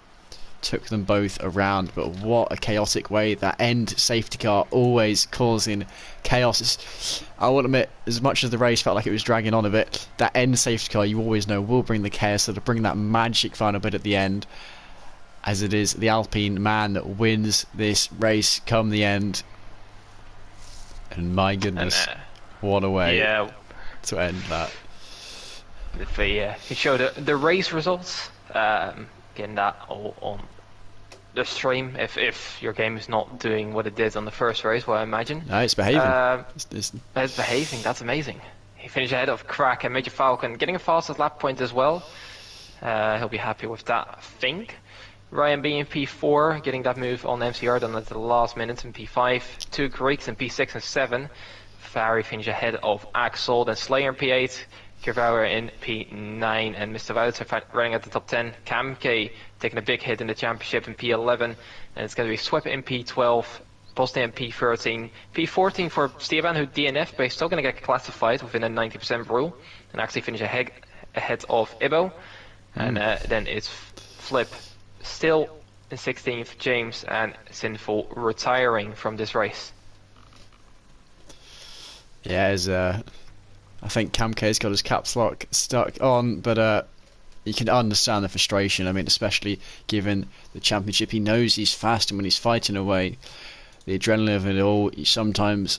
took them both around, but what a chaotic way. That end safety car always causing chaos. I will admit, as much as the race felt like it was dragging on a bit, that end safety car you always know will bring the chaos, so to bring that magic final bit at the end, as it is the Alpine man that wins this race come the end. And my goodness, what a way to end that. He showed the race results, getting that all on the stream. If your game is not doing what it did on the first race, well, I imagine. No, it's behaving. It's behaving, that's amazing. He finished ahead of Crack and Major Falcon, getting a fastest lap point as well. He'll be happy with that, I think. Ryan B in P4, getting that move on MCR done at the last minute in P5. 2 Greeks in P6 and 7. Fari finished ahead of Axel, then Slayer in P8. Kivauer in P9 and Mr. Wouter running at the top 10. Cam K taking a big hit in the championship in P11. And it's going to be Swip in P12. Bosnia in P13. P14 for Stevan, who DNF, but he's still going to get classified within a 90% rule. And actually finish ahead of Ibo. And then it's Flip still in 16th, James and Sinful retiring from this race. Yeah, I think Cam K's got his caps lock stuck on, but you can understand the frustration. I mean, especially given the championship, he knows he's fast, and when he's fighting away, the adrenaline of it all, you sometimes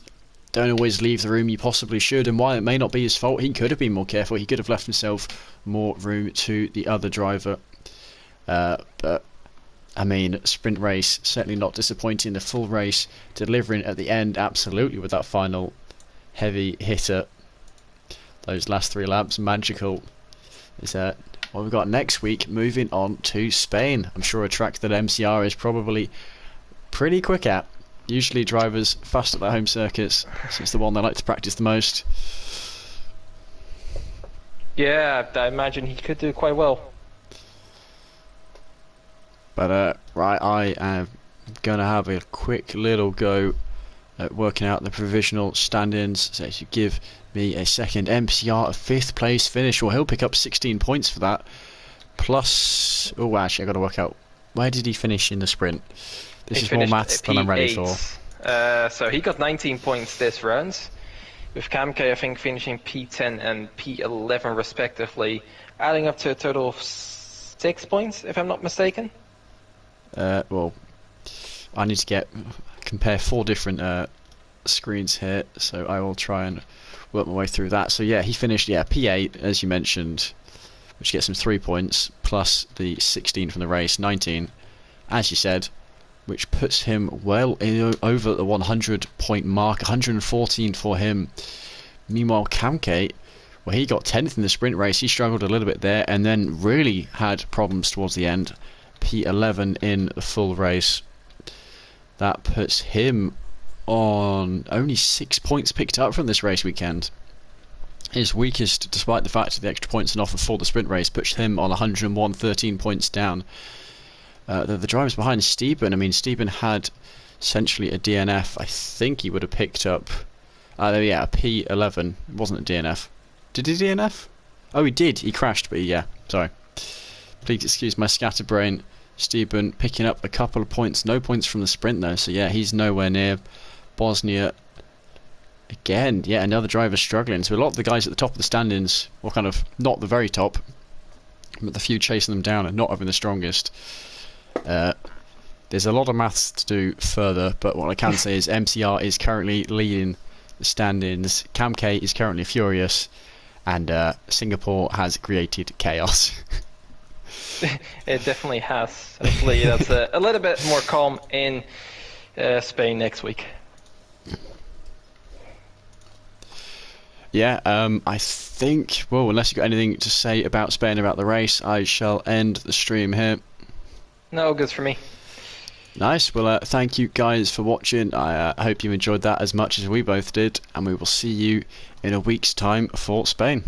don't always leave the room you possibly should. And while it may not be his fault, he could have been more careful. He could have left himself more room to the other driver. But I mean, sprint race, certainly not disappointing. The full race, delivering at the end, absolutely, with that final heavy hitter. Those last 3 laps, magical. Is what we've got next week, moving on to Spain. I'm sure a track that MCR is probably pretty quick at. Usually drivers fast at their home circuits, so it's the one they like to practice the most. Yeah, I imagine he could do quite well. But right, I am going to have a quick little go at working out the provisional stand-ins. So if you give me a second, MCR a 5th place finish. Well, he'll pick up 16 points for that. Plus, oh, actually, I've got to work out, where did he finish in the sprint? This is more maths than I'm ready for. So he got 19 points this round, with Cam K, I think, finishing P10 and P11 respectively. adding up to a total of 6 points, if I'm not mistaken. Well, I need to compare 4 different screens here, so I will try and work my way through that. So yeah, he finished P8 as you mentioned, which gets him 3 points plus the 16 from the race, 19, as you said, which puts him well over the 100-point mark, 114 for him. Meanwhile, Kamke, well, he got 10th in the sprint race. He struggled a little bit there and then really had problems towards the end. P11 in the full race. That puts him on only 6 points picked up from this race weekend. His weakest, despite the fact of the extra points on offer for the sprint race, puts him on 101, 13 points down. The drivers behind Steben, I mean, Steben had essentially a DNF. I think he would have picked up, a P11. It wasn't a DNF. Did he DNF? Oh, he did. He crashed, but sorry. Please excuse my scatterbrain. Steben picking up a couple of points. No points from the sprint, though, so yeah, he's nowhere near. Bosnia, again, another driver struggling. So a lot of the guys at the top of the standings, or kind of not the very top, but the few chasing them down and not having the strongest. There's a lot of maths to do further, but what I can say is MCR is currently leading the standings. Kamke is currently furious, and Singapore has created chaos. It definitely has. Hopefully that's a little bit more calm in Spain next week. Yeah, I think, well, unless you've got anything to say about Spain, about the race, I shall end the stream here. No, good for me. Nice. Well, thank you guys for watching. I hope you enjoyed that as much as we both did, and we will see you in a week's time for Spain.